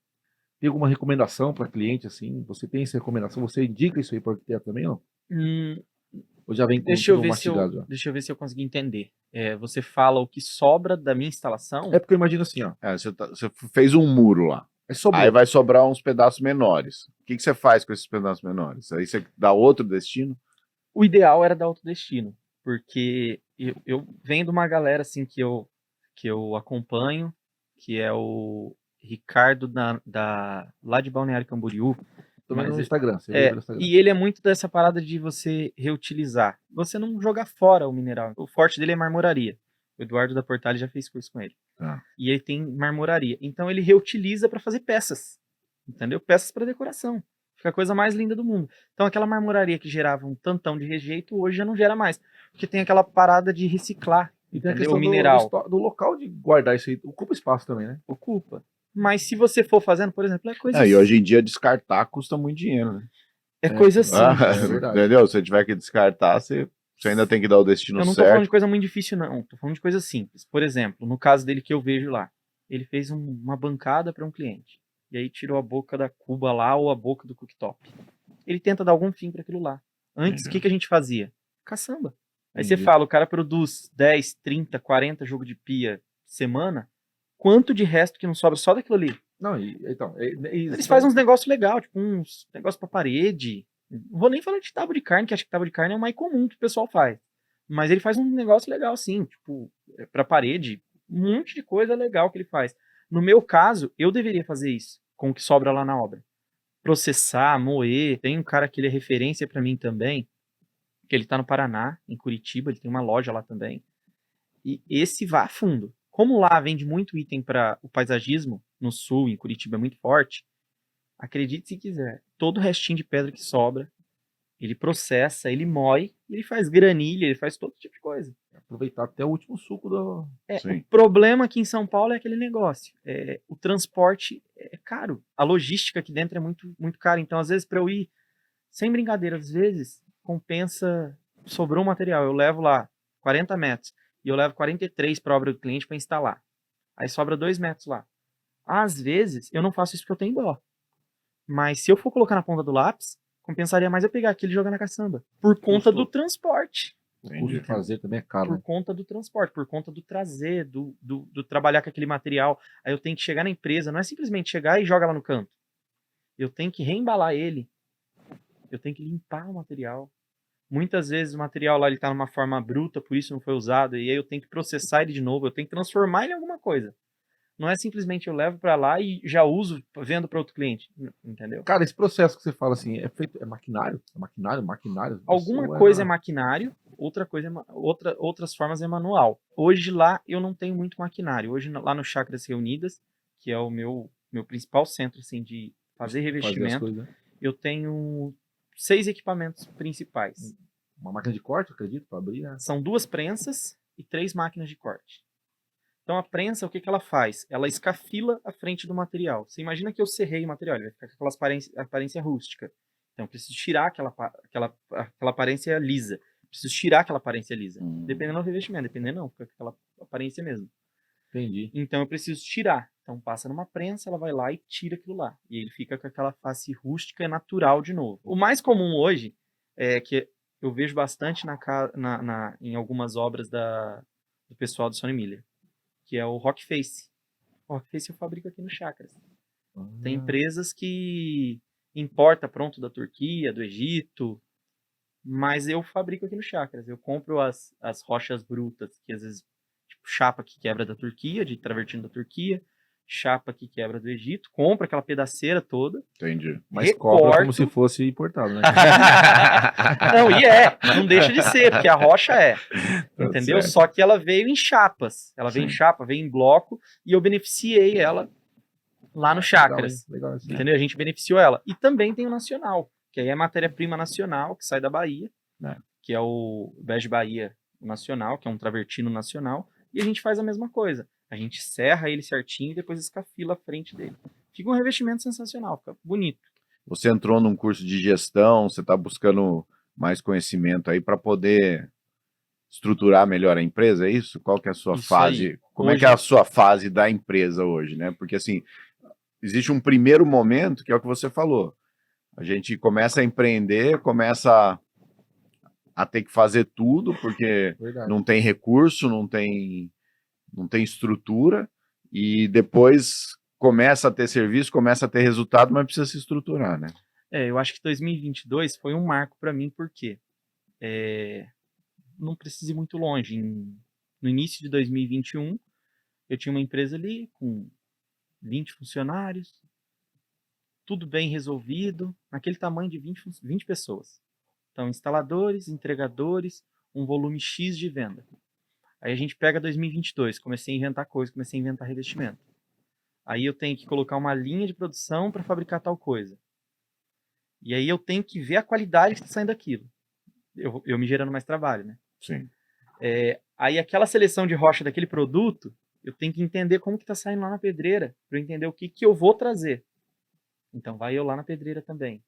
Speaker 2: tem alguma recomendação para cliente, assim? Você tem essa recomendação? Você indica isso aí para o arquiteto também, ó?
Speaker 3: Hum,
Speaker 2: Ou já vem com
Speaker 3: deixa eu
Speaker 2: tudo
Speaker 3: ver
Speaker 2: mastigado já?
Speaker 3: deixa eu ver se eu consegui entender. Você fala o que sobra da minha instalação?
Speaker 2: É porque eu imagino assim, ó.
Speaker 1: Você fez um muro lá.
Speaker 2: Aí sobrou.
Speaker 1: Aí vai sobrar uns pedaços menores. O que você faz com esses pedaços menores? Aí você dá outro destino?
Speaker 3: O ideal era dar outro destino, porque eu venho de uma galera assim que eu acompanho, que é o Ricardo lá de Balneário Camboriú.
Speaker 2: Também no
Speaker 3: Mas
Speaker 2: Instagram, você vê pelo Instagram.
Speaker 3: e ele é muito dessa parada de você reutilizar. Você não jogar fora o mineral. O forte dele é marmoraria. O Eduardo da Portale já fez curso com ele.
Speaker 1: Ah.
Speaker 3: E ele tem marmoraria. Então ele reutiliza para fazer peças. Entendeu? Peças para decoração. Fica a coisa mais linda do mundo. Então aquela marmoraria que gerava um tantão de rejeito, hoje já não gera mais. Porque tem aquela parada de reciclar.
Speaker 2: E tem a
Speaker 3: Entendeu?
Speaker 2: questão
Speaker 3: O mineral.
Speaker 2: do local de guardar isso aí. Ocupa espaço também, né?
Speaker 3: Ocupa. Mas se você for fazendo, por exemplo, é coisa
Speaker 1: E hoje em dia descartar custa muito dinheiro, né?
Speaker 3: É coisa simples.
Speaker 2: É verdade.
Speaker 1: Entendeu? Se tiver que descartar, você ainda tem que dar o destino
Speaker 3: Eu não tô falando
Speaker 1: certo.
Speaker 3: de coisa muito difícil, não. Tô falando de coisa simples. Por exemplo, no caso dele que eu vejo lá, ele fez uma bancada para um cliente. E aí tirou a boca da cuba lá ou a boca do cooktop. Ele tenta dar algum fim para aquilo lá. Antes, o que a gente fazia? Caçamba. Aí você fala, o cara produz 10, 30, 40 jogos de pia semana, quanto de resto que não sobra só daquilo ali?
Speaker 2: Não, então...
Speaker 3: Eles fazem uns negócios legais, tipo uns negócios pra parede. Não vou nem falar de tábua de carne, que acho que tábua de carne é o mais comum que o pessoal faz. Mas ele faz um negócio legal, sim, tipo, pra parede. Um monte de coisa legal que ele faz. No meu caso, eu deveria fazer isso com o que sobra lá na obra. Processar, moer. Tem um cara que ele é referência pra mim também, que ele tá no Paraná, em Curitiba, ele tem uma loja lá também. E esse vai a fundo. Como lá vende muito item para o paisagismo, no sul, em Curitiba é muito forte, acredite se quiser, todo o restinho de pedra que sobra, ele processa, ele moe, ele faz granilha, ele faz todo tipo de coisa.
Speaker 2: Aproveitar até o último suco do...
Speaker 3: O problema aqui em São Paulo é aquele negócio. O transporte é caro. A logística aqui dentro é muito, muito cara. Então, às vezes, para eu ir, sem brincadeira, às vezes, compensa, sobrou um material, eu levo lá 40 metros, e eu levo 43 para a obra do cliente para instalar. Aí sobra 2 metros lá. Às vezes, eu não faço isso porque eu tenho dó. Mas se eu for colocar na ponta do lápis, compensaria mais eu pegar aquilo e jogar na caçamba. Por conta do transporte.
Speaker 2: O custo de fazer também é caro,
Speaker 3: Por
Speaker 2: né?
Speaker 3: conta do transporte, por conta do trazer, do trabalhar com aquele material. Aí eu tenho que chegar na empresa, não é simplesmente chegar e jogar lá no canto. Eu tenho que reembalar ele. Eu tenho que limpar o material. Muitas vezes o material lá ele tá numa forma bruta, por isso não foi usado, e aí eu tenho que processar ele de novo, eu tenho que transformar ele em alguma coisa. Não é simplesmente eu levo para lá e já uso, vendo para outro cliente, entendeu?
Speaker 2: Cara, esse processo que você fala assim, é feito, é maquinário? É maquinário?
Speaker 3: Alguma coisa é maquinário, outra coisa outras formas é manual. Hoje lá eu não tenho muito maquinário. Hoje lá no Chacras Reunidas, que é o meu principal centro assim de fazer revestimento, eu tenho 6 equipamentos principais.
Speaker 2: Uma máquina de corte, acredito, para abrir, né?
Speaker 3: São 2 prensas e 3 máquinas de corte. Então a prensa, o que ela faz? Ela escafila a frente do material. Você imagina que eu serrei o material, ele vai ficar com aquela aparência rústica. Então eu preciso tirar aquela aparência lisa. Preciso tirar aquela aparência lisa. Dependendo do revestimento, dependendo não, fica com aquela aparência mesmo.
Speaker 2: Entendi.
Speaker 3: Então eu preciso tirar. Então passa numa prensa, ela vai lá e tira aquilo lá. E ele fica com aquela face rústica e natural de novo. O mais comum hoje, que eu vejo bastante em algumas obras do pessoal do Sony Miller, que é o Rock Face. O Rock Face eu fabrico aqui no Chacras. Tem empresas que importa pronto da Turquia, do Egito, mas eu fabrico aqui no Chacras. Eu compro as rochas brutas, que às vezes, tipo chapa que quebra da Turquia, de travertino da Turquia, chapa que quebra do Egito, compro aquela pedaceira toda.
Speaker 1: Entendi.
Speaker 2: Mas cobra como se fosse importado, né?
Speaker 3: Não, não deixa de ser, porque a rocha entendeu?
Speaker 1: Certo.
Speaker 3: Só que ela veio em chapas. Ela veio em chapa, veio em bloco, e eu beneficiei ela lá no Chacras.
Speaker 2: Legal,
Speaker 3: entendeu? A gente beneficiou ela. E também tem o nacional, que aí é matéria-prima nacional, que sai da Bahia, que é o Bege Bahia nacional, que é um travertino nacional, e a gente faz a mesma coisa. A gente serra ele certinho e depois escafila a frente dele. Fica um revestimento sensacional, fica bonito.
Speaker 1: Você entrou num curso de gestão, você está buscando mais conhecimento aí para poder estruturar melhor a empresa, é isso? Qual que é a sua
Speaker 3: Isso
Speaker 1: fase?
Speaker 3: aí.
Speaker 1: Como é que é a sua fase da empresa hoje, né? Porque assim, existe um primeiro momento que é o que você falou. A gente começa a empreender, começa a ter que fazer tudo, porque
Speaker 2: Verdade.
Speaker 1: não tem recurso, não tem estrutura, e depois começa a ter serviço, começa a ter resultado, mas precisa se estruturar, né?
Speaker 3: Eu acho que 2022 foi um marco para mim, porque não precisa ir muito longe. No início de 2021, eu tinha uma empresa ali com 20 funcionários, tudo bem resolvido, naquele tamanho de 20 pessoas. Então, instaladores, entregadores, um volume X de venda. Aí a gente pega 2022, comecei a inventar coisa, comecei a inventar revestimento. Aí eu tenho que colocar uma linha de produção para fabricar tal coisa. E aí eu tenho que ver a qualidade que está saindo daquilo. Eu me gerando mais trabalho, né?
Speaker 1: Sim.
Speaker 3: Aí aquela seleção de rocha daquele produto, eu tenho que entender como que está saindo lá na pedreira, para eu entender o que eu vou trazer. Então vai eu lá na pedreira também.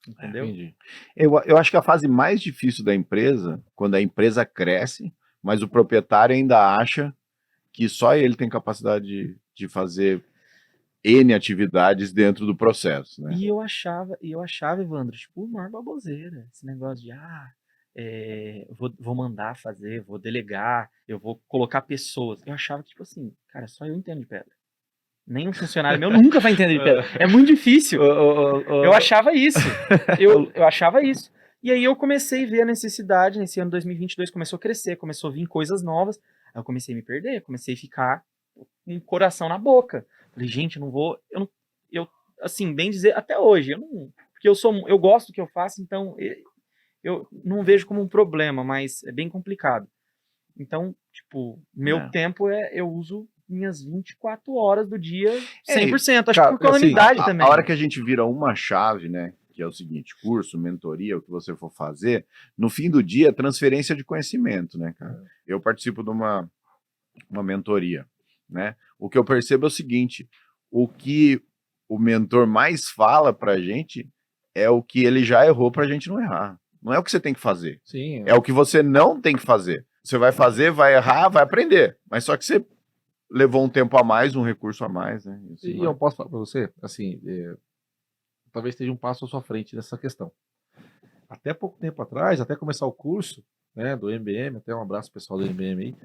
Speaker 3: Entendeu?
Speaker 2: Entendi.
Speaker 1: Eu acho que a fase mais difícil da empresa, quando a empresa cresce, mas o proprietário ainda acha que só ele tem capacidade de fazer N atividades dentro do processo, né?
Speaker 3: E eu achava, Evandro, tipo, maior baboseira. Esse negócio de, vou mandar fazer, vou delegar, eu vou colocar pessoas. Eu achava que, tipo assim, cara, só eu entendo de pedra. Nenhum funcionário meu nunca vai entender de pedra. É muito difícil. Eu achava isso. Eu achava isso. E aí eu comecei a ver a necessidade, nesse ano 2022 começou a crescer, começou a vir coisas novas. Aí eu comecei a me perder, comecei a ficar com o coração na boca. Falei, gente, eu não vou... Eu assim, bem dizer, até hoje, eu não... Porque eu gosto do que eu faço, então eu não vejo como um problema, mas é bem complicado. Então, tipo, meu tempo eu uso minhas 24 horas do dia 100%. Acho que por calamidade
Speaker 1: assim,
Speaker 3: também.
Speaker 1: A hora que a gente vira uma chave, né, que é o seguinte, curso, mentoria, o que você for fazer, no fim do dia é transferência de conhecimento, né, cara? Eu participo de uma mentoria, né? O que eu percebo é o seguinte, o que o mentor mais fala pra gente é o que ele já errou pra gente não errar. Não é o que você tem que fazer.
Speaker 2: Sim.
Speaker 1: É o que você não tem que fazer. Você vai fazer, vai errar, vai aprender. Mas só que você levou um tempo a mais, um recurso a mais, né?
Speaker 2: E eu posso falar para você, assim, talvez esteja um passo à sua frente nessa questão. Até pouco tempo atrás, até começar o curso, né, do MBM, até um abraço pessoal do MBM aí,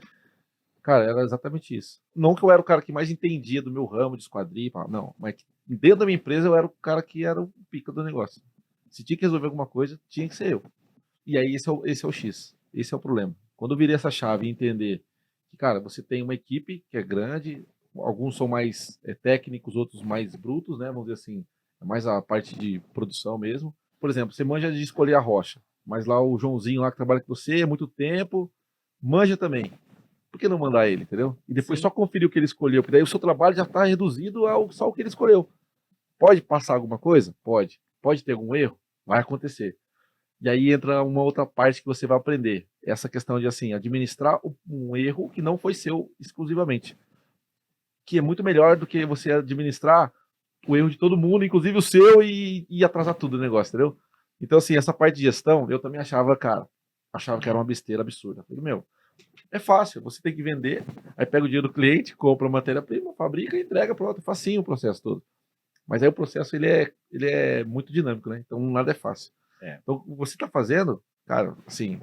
Speaker 2: cara, era exatamente isso. Não que eu era o cara que mais entendia do meu ramo de esquadria, não, mas dentro da minha empresa eu era o cara que era o pica do negócio. Se tinha que resolver alguma coisa, tinha que ser eu. E aí esse é o X, esse é o problema. Quando eu virei essa chave e entender que, cara, você tem uma equipe que é grande, alguns são mais técnicos, outros mais brutos, né, vamos dizer assim, é mais a parte de produção mesmo. Por exemplo, você manja de escolher a rocha, mas lá o Joãozinho lá que trabalha com você há muito tempo, manja também. Por que não mandar ele, entendeu? E depois
Speaker 3: Sim.
Speaker 2: só conferir o que ele escolheu, porque daí o seu trabalho já está reduzido ao só o que ele escolheu. Pode passar alguma coisa? Pode. Pode ter algum erro? Vai acontecer. E aí entra uma outra parte que você vai aprender. Essa questão de, assim, administrar um erro que não foi seu exclusivamente. Que é muito melhor do que você administrar o erro de todo mundo, inclusive o seu, e atrasar tudo o negócio, entendeu? Então, assim, essa parte de gestão, eu também achava, cara, achava que era uma besteira absurda. Falei, meu, é fácil, você tem que vender, aí pega o dinheiro do cliente, compra a matéria-prima, fabrica e entrega, pronto, é facinho o processo todo. Mas aí o processo, ele é muito dinâmico, né? Então, nada é fácil. Então, você tá fazendo, cara, assim,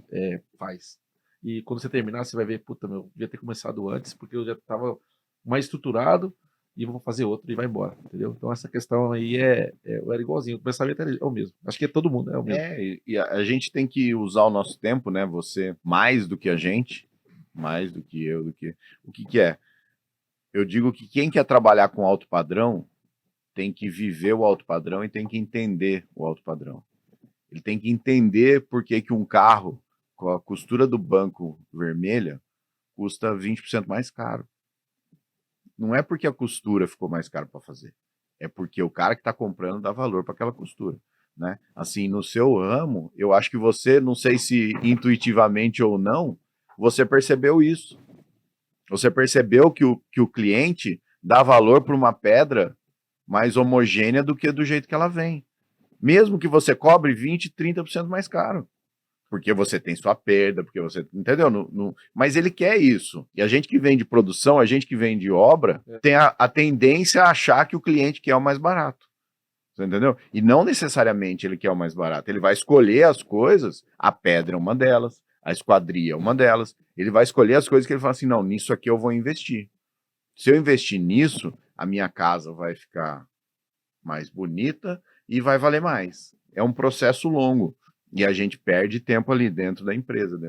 Speaker 2: faz. E quando você terminar, você vai ver, puta, meu, devia ter começado antes, porque eu já tava mais estruturado e vou fazer outro e vai embora, entendeu? Então, essa questão aí eu era igualzinho, o pensamento é o mesmo. Acho que é todo mundo, é o mesmo.
Speaker 1: E a gente tem que usar o nosso tempo, né? Você, mais do que a gente, mais do que eu, o que é? Eu digo que quem quer trabalhar com alto padrão tem que viver o alto padrão e tem que entender o alto padrão. Ele tem que entender por que um carro com a costura do banco vermelha custa 20% mais caro. Não é porque a costura ficou mais cara para fazer, é porque o cara que está comprando dá valor para aquela costura, né? Assim, no seu ramo, eu acho que você, não sei se intuitivamente ou não, você percebeu isso. Você percebeu que o cliente dá valor para uma pedra mais homogênea do que do jeito que ela vem. Mesmo que você cobre 20%, 30% mais caro. Porque você tem sua perda, porque você. Entendeu? Mas ele quer isso. E a gente que vem de produção, a gente que vem de obra, tem a tendência a achar que o cliente quer o mais barato. Você entendeu? E não necessariamente ele quer o mais barato. Ele vai escolher as coisas, a pedra é uma delas, a esquadria é uma delas. Ele vai escolher as coisas que ele fala assim: não, nisso aqui eu vou investir. Se eu investir nisso, a minha casa vai ficar mais bonita e vai valer mais. É um processo longo. E a gente perde tempo ali dentro da empresa.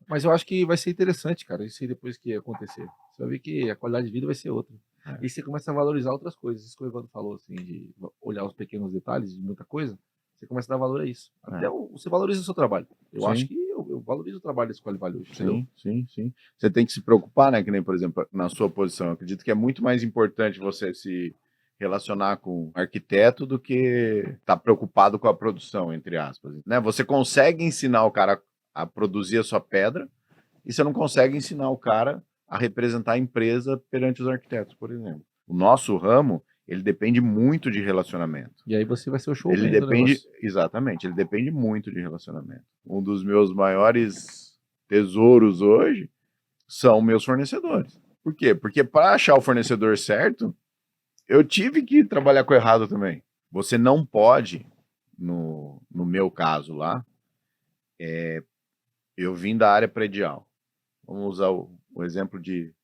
Speaker 2: Mas eu acho que vai ser interessante, cara, isso aí depois que acontecer. Você vai ver que a qualidade de vida vai ser outra. E você começa a valorizar outras coisas. Isso que o Evandro falou, assim, de olhar os pequenos detalhes de muita coisa, você começa a dar valor a isso. Até você valoriza o seu trabalho. Eu acho que eu valorizo o trabalho da Escolhe Vale hoje.
Speaker 1: Sim. Você tem que se preocupar, né? Que nem, por exemplo, na sua posição. Eu acredito que é muito mais importante você se relacionar com arquiteto do que estar preocupado com a produção, entre aspas. Né? Você consegue ensinar o cara a produzir a sua pedra e você não consegue ensinar o cara a representar a empresa perante os arquitetos, por exemplo. O nosso ramo, ele depende muito de relacionamento.
Speaker 2: E aí você vai ser o show.
Speaker 1: Ele depende, exatamente, ele depende muito de relacionamento. Um dos meus maiores tesouros hoje são meus fornecedores. Por quê? Porque para achar o fornecedor certo, eu tive que trabalhar com o errado também. Você não pode, no meu caso lá, eu vim da área predial. Vamos usar o exemplo de...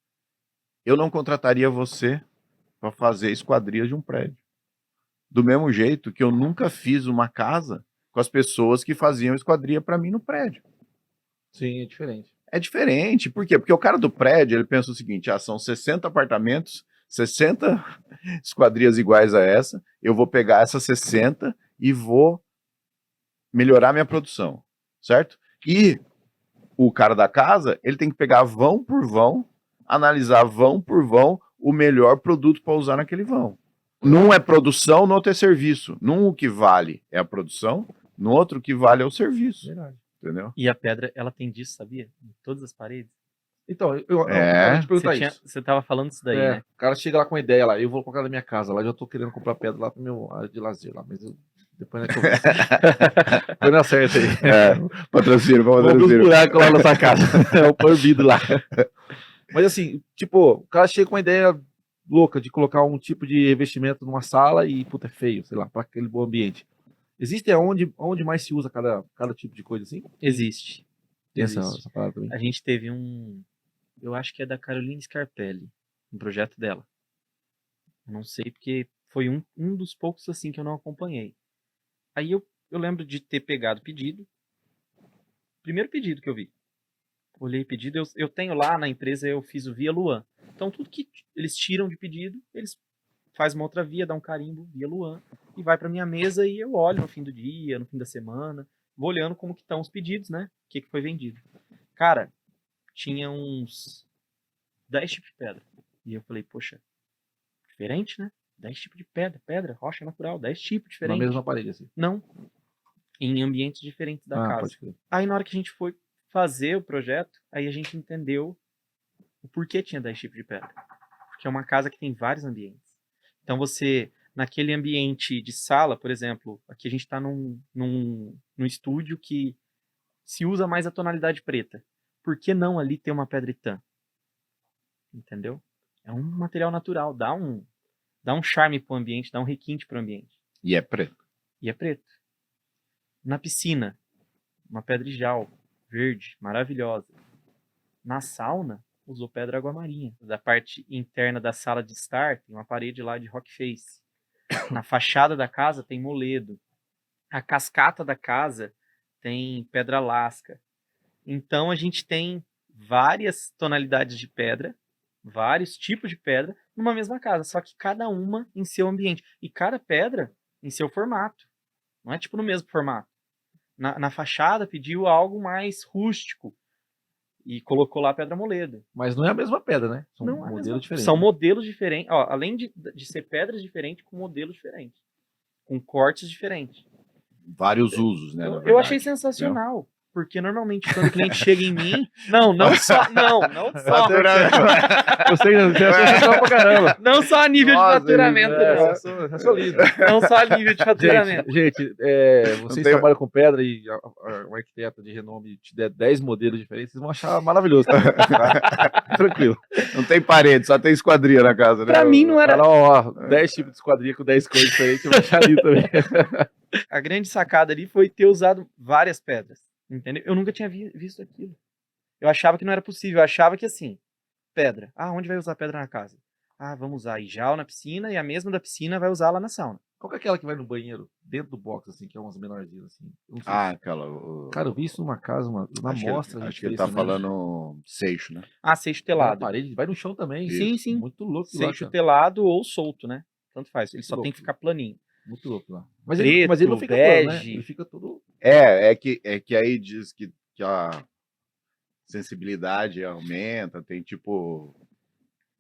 Speaker 1: Eu não contrataria você para fazer esquadrias de um prédio. Do mesmo jeito que eu nunca fiz uma casa com as pessoas que faziam esquadria para mim no prédio.
Speaker 2: Sim, é diferente.
Speaker 1: É diferente. Por quê? Porque o cara do prédio, ele pensa o seguinte: são 60 apartamentos, 60 esquadrias iguais a essa, eu vou pegar essas 60 e vou melhorar minha produção, certo? E o cara da casa, ele tem que pegar vão por vão, analisar vão por vão o melhor produto para usar naquele vão. Num é produção, no outro é serviço. Num o que vale é a produção, no outro o que vale é o serviço.
Speaker 2: Verdade.
Speaker 1: Entendeu?
Speaker 3: E a pedra, ela tem disso, sabia? Em todas as paredes.
Speaker 2: Então, eu te perguntar isso.
Speaker 3: Você tava falando isso daí, né?
Speaker 2: O cara chega lá com uma ideia lá, eu vou colocar na minha casa, lá já tô querendo comprar pedra lá pro meu área de lazer lá, mas depois não é que eu depois não acerta aí.
Speaker 1: Patrocínio,
Speaker 2: vamos abrir uns buracos lá na sua casa. É o proibido lá. Mas assim, tipo, o cara chega com uma ideia louca de colocar um tipo de revestimento numa sala e, puta, é feio, sei lá, para aquele bom ambiente. Existe onde mais se usa cada tipo de coisa assim?
Speaker 3: Existe.
Speaker 2: Tem essa parada também.
Speaker 3: A gente teve eu acho que é da Caroline Scarpelli, um projeto dela. Eu não sei porque foi um dos poucos assim que eu não acompanhei. Aí eu lembro de ter pegado pedido. Primeiro pedido que eu vi. Olhei pedido, eu tenho lá na empresa, eu fiz o Via Luan. Então tudo que eles tiram de pedido, eles fazem uma outra via, dá um carimbo Via Luan e vai para minha mesa e eu olho no fim do dia, no fim da semana, vou olhando como que estão os pedidos, né? O que foi vendido. Cara, tinha uns 10 tipos de pedra. E eu falei, poxa, diferente, né? 10 tipos de pedra, rocha natural, 10 tipos diferentes.
Speaker 2: Na mesma parede, assim?
Speaker 3: Não. Em ambientes diferentes da casa.
Speaker 2: Pode crer.
Speaker 3: Aí na hora que a gente foi fazer o projeto, aí a gente entendeu o porquê tinha 10 tipos de pedra. Porque é uma casa que tem vários ambientes. Então você, naquele ambiente de sala, por exemplo, aqui a gente está num estúdio que se usa mais a tonalidade preta. Por que não ali ter uma pedra Itã? Entendeu? É um material natural, dá um charme pro ambiente, dá um requinte pro ambiente.
Speaker 1: E é preto.
Speaker 3: E é preto. Na piscina, uma pedra Ijal, verde, maravilhosa. Na sauna, usou pedra água-marinha. Da parte interna da sala de estar, tem uma parede lá de rock face. Na fachada da casa tem moledo. A cascata da casa tem pedra lasca. Então a gente tem várias tonalidades de pedra, vários tipos de pedra numa mesma casa, só que cada uma em seu ambiente. E cada pedra em seu formato. Não é tipo no mesmo formato. Na fachada pediu algo mais rústico e colocou lá pedra moledo.
Speaker 2: Mas não é a mesma pedra, né? São
Speaker 3: Não é
Speaker 2: modelos diferentes.
Speaker 3: São modelos diferentes. Ó, além de ser pedras diferentes, com modelos diferentes. Com cortes diferentes.
Speaker 1: Vários usos, né?
Speaker 3: Eu achei sensacional. Porque normalmente quando o cliente chega em mim... Não só.
Speaker 2: Eu sei, você achou pra caramba.
Speaker 3: Não só a nível de faturamento, não.
Speaker 2: Eu sou lindo.
Speaker 3: Não só a nível de faturamento.
Speaker 2: Gente, vocês
Speaker 1: tem-
Speaker 2: trabalham com pedra e um arquiteto de renome te der 10 modelos diferentes, vocês vão achar maravilhoso. Tá? Tranquilo.
Speaker 1: Não tem parede, só tem esquadria na casa, né?
Speaker 3: Pra mim não era...
Speaker 2: Fala, ó, 10 tipos de esquadria com 10 cores diferentes, eu vou achar ali também.
Speaker 3: A grande sacada ali foi ter usado várias pedras, entendeu? Eu nunca tinha visto aquilo. Eu achava que não era possível, eu achava que assim, pedra. Ah, onde vai usar pedra na casa? Ah, vamos usar Ijal na piscina e a mesma da piscina vai usar lá na sauna.
Speaker 2: Qual que é aquela que vai no banheiro, dentro do box, assim, que é umas menorzinhas, assim? Eu não sei
Speaker 1: Ah,
Speaker 2: se-
Speaker 1: aquela...
Speaker 2: Cara, eu vi isso numa casa, na
Speaker 1: acho
Speaker 2: mostra.
Speaker 1: que,
Speaker 2: a gente
Speaker 1: acho que ele
Speaker 2: fez
Speaker 1: tá
Speaker 2: também.
Speaker 1: falando seixo, né?
Speaker 3: Ah, seixo
Speaker 2: Vai na
Speaker 3: telado.
Speaker 2: parede, vai no chão também.
Speaker 3: Sim, sim.
Speaker 2: Muito louco lá,
Speaker 3: Seixo
Speaker 2: cara.
Speaker 3: telado ou solto, né? Tanto faz. Ele só
Speaker 2: Louco.
Speaker 3: tem que ficar planinho.
Speaker 2: Muito louco lá. Mas
Speaker 3: Preto,
Speaker 2: ele não fica plano, né?
Speaker 3: bege.
Speaker 2: Ele fica todo...
Speaker 1: É que aí diz que a sensibilidade aumenta, tem tipo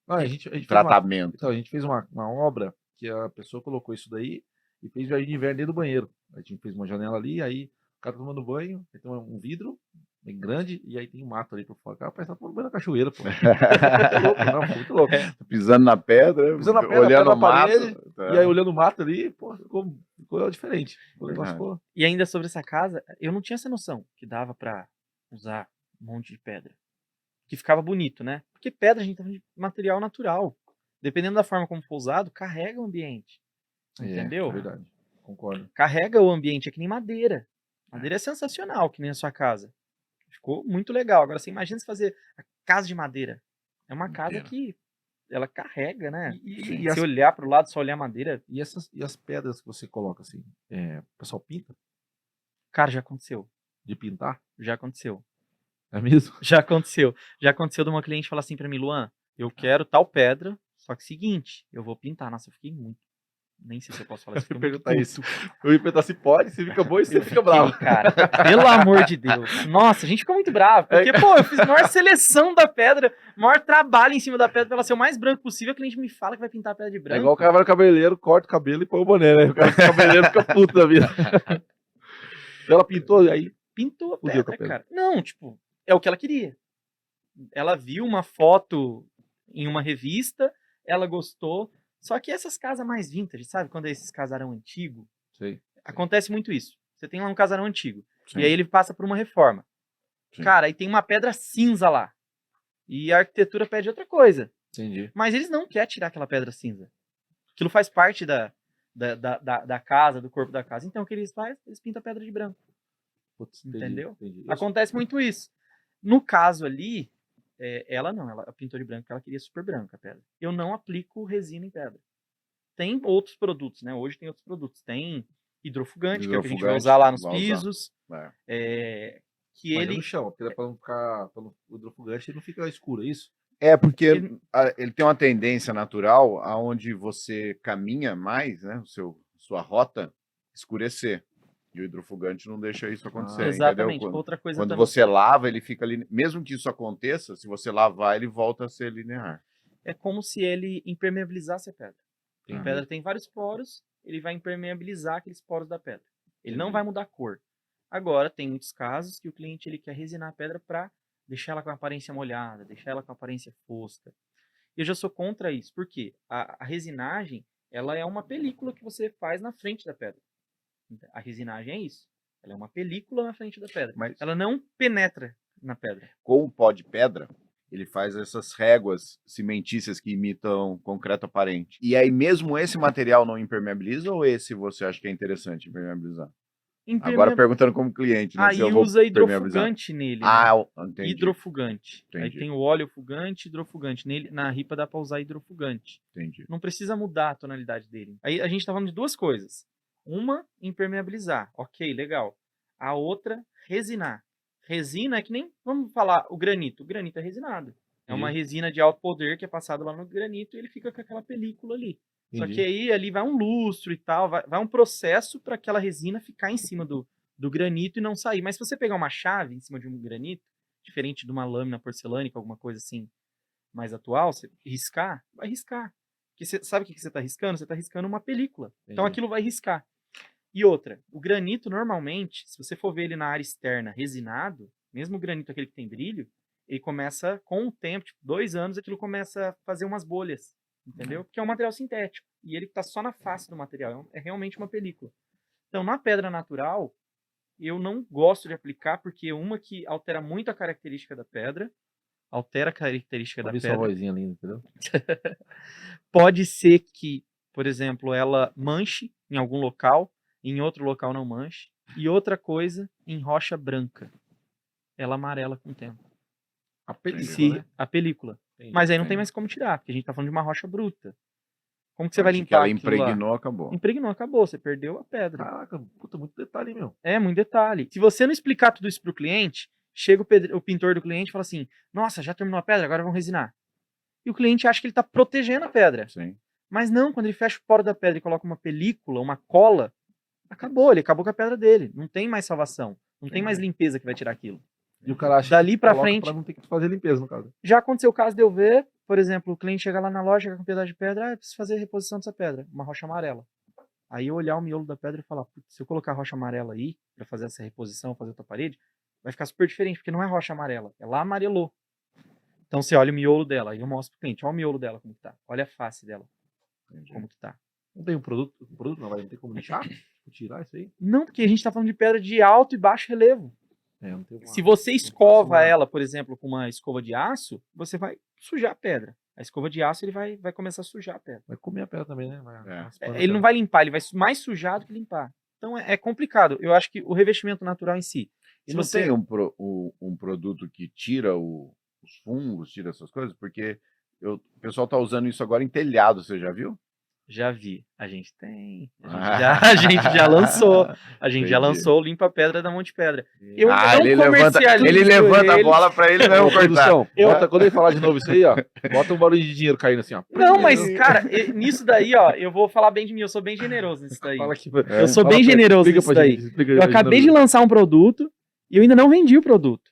Speaker 2: Ah, a gente fez
Speaker 1: tratamento.
Speaker 2: Então, a gente fez uma obra que a pessoa colocou isso daí e fez jardim de inverno dentro do banheiro. A gente fez uma janela ali, aí o cara tomando banho, aí tem um vidro bem grande e aí tem um mato ali pra fora. O cara parece que tá tomando banho na cachoeira, pô. Muito louco, não, ficou muito louco.
Speaker 1: Pisando na pedra,
Speaker 2: Pisando na pedra,
Speaker 1: olhando
Speaker 2: pé na
Speaker 1: o mato.
Speaker 2: parede,
Speaker 1: tá.
Speaker 2: E aí olhando o mato ali, pô, ficou diferente. O negócio ficou...
Speaker 3: E ainda sobre essa casa, eu não tinha essa noção que dava pra usar um monte de pedra. Que ficava bonito, né? Porque pedra a gente tá falando de material natural. Dependendo da forma como for usado, carrega o ambiente. Entendeu?
Speaker 2: É verdade, concordo.
Speaker 3: Carrega o ambiente, é que nem madeira. Madeira é sensacional, que nem a sua casa. Ficou muito legal. Agora, você imagina se fazer a casa de madeira. É uma casa
Speaker 1: Inteira.
Speaker 3: que ela carrega, né?
Speaker 2: E
Speaker 3: Se
Speaker 2: as,
Speaker 3: olhar pro lado, só olhar madeira,
Speaker 2: e as pedras que você coloca assim, o pessoal pinta?
Speaker 3: cara, já aconteceu.
Speaker 2: De pintar?
Speaker 3: Já aconteceu.
Speaker 2: É mesmo?
Speaker 3: Já aconteceu. Já aconteceu de uma cliente falar assim pra mim, Luan, eu quero tal pedra, só que seguinte, eu vou pintar. Nossa, eu fiquei muito. Nem sei se eu posso falar isso.
Speaker 2: Eu ia
Speaker 3: fiquei muito
Speaker 2: perguntar
Speaker 3: puto.
Speaker 2: isso. Eu ia perguntar se pode, se fica bom e se
Speaker 3: Eu
Speaker 2: fica
Speaker 3: fiquei,
Speaker 2: bravo.
Speaker 3: cara, pelo amor de Deus. Nossa, a gente ficou muito bravo. Porque, pô, eu fiz a maior seleção da pedra, maior trabalho em cima da pedra pra ela ser o mais branco possível. A cliente me fala que vai pintar a pedra de
Speaker 2: É
Speaker 3: branco.
Speaker 2: igual o cara vai no cabeleireiro, corta o cabelo e põe o boné, né? O cara do cabeleireiro fica puto da vida. Ela pintou, aí
Speaker 3: Pintou a
Speaker 2: Fudeu
Speaker 3: pedra,
Speaker 2: com a pedra.
Speaker 3: cara. Não, tipo, é o que ela queria. Ela viu uma foto em uma revista, ela gostou. Só que essas casas mais vintage, sabe? Quando é esses casarão antigo,
Speaker 2: sei.
Speaker 3: acontece muito isso. Você tem lá um casarão antigo.
Speaker 1: Sim.
Speaker 3: E aí ele passa por uma reforma.
Speaker 1: Sim.
Speaker 3: Cara, aí tem uma pedra cinza lá. E a arquitetura pede outra coisa.
Speaker 2: Entendi.
Speaker 3: Mas eles não querem tirar aquela pedra cinza. Aquilo faz parte da casa, do corpo da casa. Então o que eles fazem? Eles pintam a pedra de branco.
Speaker 2: Putz, entendi,
Speaker 3: Entendeu?
Speaker 2: entendi.
Speaker 3: Acontece muito isso. No caso ali, ela não. Ela pintou de branco porque ela queria super branca a pedra. Eu não aplico resina em pedra. Tem outros produtos, né? Hoje tem outros produtos. Tem hidrofugante, que é o que a gente vai usar lá nos
Speaker 1: vai usar.
Speaker 3: pisos. Que
Speaker 2: Mas é
Speaker 3: ele...
Speaker 2: no chão, porque pra não ficar. O hidrofugante ele não fica escuro, é isso?
Speaker 1: É, porque
Speaker 3: Ele-
Speaker 1: ele tem uma tendência natural aonde você caminha mais, né? Sua rota escurecer. E o hidrofugante não deixa isso acontecer.
Speaker 3: Exatamente.
Speaker 1: Entendeu?
Speaker 3: Outra coisa
Speaker 1: Quando
Speaker 3: também.
Speaker 1: você lava, ele fica ali. Mesmo que isso aconteça, se você lavar, ele volta a ser linear.
Speaker 3: É como se ele impermeabilizasse a pedra. A
Speaker 1: Uhum.
Speaker 3: pedra tem vários poros, ele vai impermeabilizar aqueles poros da pedra. Ele não
Speaker 2: Entendi.
Speaker 3: vai mudar a cor. Agora, tem muitos casos que o cliente ele quer resinar a pedra para deixar ela com a aparência molhada, deixar ela com a aparência fosca. Eu já sou contra isso, porque a resinagem ela é uma película que você faz na frente da pedra. A resinagem é isso. Ela é uma película na frente da pedra.
Speaker 1: Mas
Speaker 3: Ela não penetra na pedra.
Speaker 1: com o pó de pedra, ele faz essas réguas cimentícias que imitam concreto aparente. E aí, mesmo esse material não impermeabiliza ou esse você acha que é interessante impermeabilizar? Agora perguntando como cliente, né?
Speaker 3: Aí
Speaker 1: se eu vou
Speaker 3: usa
Speaker 1: impermeabilizar.
Speaker 3: hidrofugante nele.
Speaker 1: Ah,
Speaker 3: né?
Speaker 1: entendi.
Speaker 3: Hidrofugante. Aí
Speaker 1: Entendi.
Speaker 3: tem o óleo fugante, hidrofugante. Nele, na ripa dá pra usar hidrofugante.
Speaker 1: Entendi.
Speaker 3: Não precisa mudar a tonalidade dele. Aí a gente tá falando de duas coisas. Uma, impermeabilizar. Ok, legal. A outra, resinar. Resina é que nem, vamos falar, o granito. O granito é resinado. É uma resina de alto poder que é passado lá no granito e ele fica com aquela película ali. Só que aí ali vai um lustro e tal, vai um processo para aquela resina ficar em cima do granito e não sair. Mas se você pegar uma chave em cima de um granito, diferente de uma lâmina porcelânica, alguma coisa assim mais atual, você riscar, vai riscar. Porque você sabe o que você está riscando? Você está riscando uma película. Então
Speaker 2: Entendi.
Speaker 3: aquilo vai riscar. E outra, o granito normalmente, se você for ver ele na área externa resinado, mesmo o granito aquele que tem brilho, ele começa com o tempo, tipo, 2 anos, aquilo começa a fazer umas bolhas, entendeu? Porque é um material sintético. E ele tá só na face do material, é realmente uma película. Então, na pedra natural, eu não gosto de aplicar, porque uma que altera muito a característica da pedra, altera a característica da
Speaker 2: Ouvi sua
Speaker 3: pedra.
Speaker 2: vozinha linda, entendeu?
Speaker 3: Pode ser que, por exemplo, ela manche em algum local, em outro local não manche. E outra coisa, em rocha branca, ela amarela com o tempo.
Speaker 2: A
Speaker 3: E
Speaker 2: película,
Speaker 3: se
Speaker 2: né?
Speaker 3: a película.
Speaker 2: Entendi.
Speaker 3: Mas aí não tem
Speaker 1: Entendi.
Speaker 3: mais como tirar, porque a gente tá falando de uma rocha bruta. Como que você vai
Speaker 1: Parece que
Speaker 3: limpar
Speaker 1: ela
Speaker 3: aquilo lá?
Speaker 1: impregnou, acabou.
Speaker 3: Impregnou, acabou, você perdeu a pedra.
Speaker 2: Caraca, puta, muito detalhe, meu.
Speaker 3: É, muito detalhe. Se você não explicar tudo isso pro cliente, chega o pintor do cliente e fala assim, nossa, já terminou a pedra, agora vamos resinar. E o cliente acha que ele tá protegendo a pedra.
Speaker 1: Sim.
Speaker 3: Mas não, quando ele fecha o poro da pedra e coloca uma película, uma cola, acabou, ele acabou com a pedra dele. Não tem mais salvação. Não tem mais limpeza que vai tirar aquilo.
Speaker 2: E o cara acha
Speaker 3: Dali
Speaker 2: que
Speaker 3: pra
Speaker 2: coloca
Speaker 3: frente.
Speaker 2: pra não ter que fazer limpeza, no caso.
Speaker 3: Já aconteceu o caso de eu ver, por exemplo, o cliente chega lá na loja, chega com um pedaço de pedra, preciso fazer a reposição dessa pedra, uma rocha amarela. Aí eu olhar o miolo da pedra e falar, putz, se eu colocar a rocha amarela aí, pra fazer essa reposição, fazer outra parede, vai ficar super diferente, porque não é rocha amarela, ela amarelou. Então você olha o miolo dela, aí eu mostro pro cliente, olha o miolo dela como que tá, olha a face dela,
Speaker 1: Entendi.
Speaker 3: como que tá.
Speaker 2: Não tem um produto não, vai não tem como lixar? Tirar isso aí?
Speaker 3: Não, porque a gente tá falando de pedra de alto e baixo relevo.
Speaker 2: É, não tem uma...
Speaker 3: Se você escova
Speaker 2: uma-
Speaker 3: ela, por exemplo, com uma escova de aço, você vai sujar a pedra. A escova de aço ele vai começar a sujar a pedra.
Speaker 2: Vai comer a pedra também, né? Vai
Speaker 3: Ele não vai limpar, ele vai mais sujar do que limpar. Então é complicado. Eu acho que o revestimento natural em si.
Speaker 1: E
Speaker 3: Se
Speaker 1: não
Speaker 3: você
Speaker 1: tem um produto que tira os fungos, tira essas coisas? Porque o pessoal tá usando isso agora em telhado, você já viu?
Speaker 3: já vi, a gente tem. A gente já lançou. A gente já
Speaker 1: Entendi.
Speaker 3: lançou o Limpa Pedra da Monte Pedra. Eu
Speaker 1: Ah,
Speaker 3: ainda não comercializo
Speaker 1: ele levanta a
Speaker 3: ele.
Speaker 1: bola pra ele mesmo
Speaker 2: Ô,
Speaker 1: cortar.
Speaker 2: produção,
Speaker 3: Eu-
Speaker 2: bota, quando ele falar de novo isso aí, ó, bota um barulho de dinheiro caindo assim, ó.
Speaker 3: Não, mas, cara, nisso daí, ó, eu vou falar bem de mim, eu sou bem generoso nisso daí.
Speaker 2: Fala aqui,
Speaker 3: Eu sou bem generoso nisso daí. Eu acabei de lançar um produto e eu ainda não vendi o produto.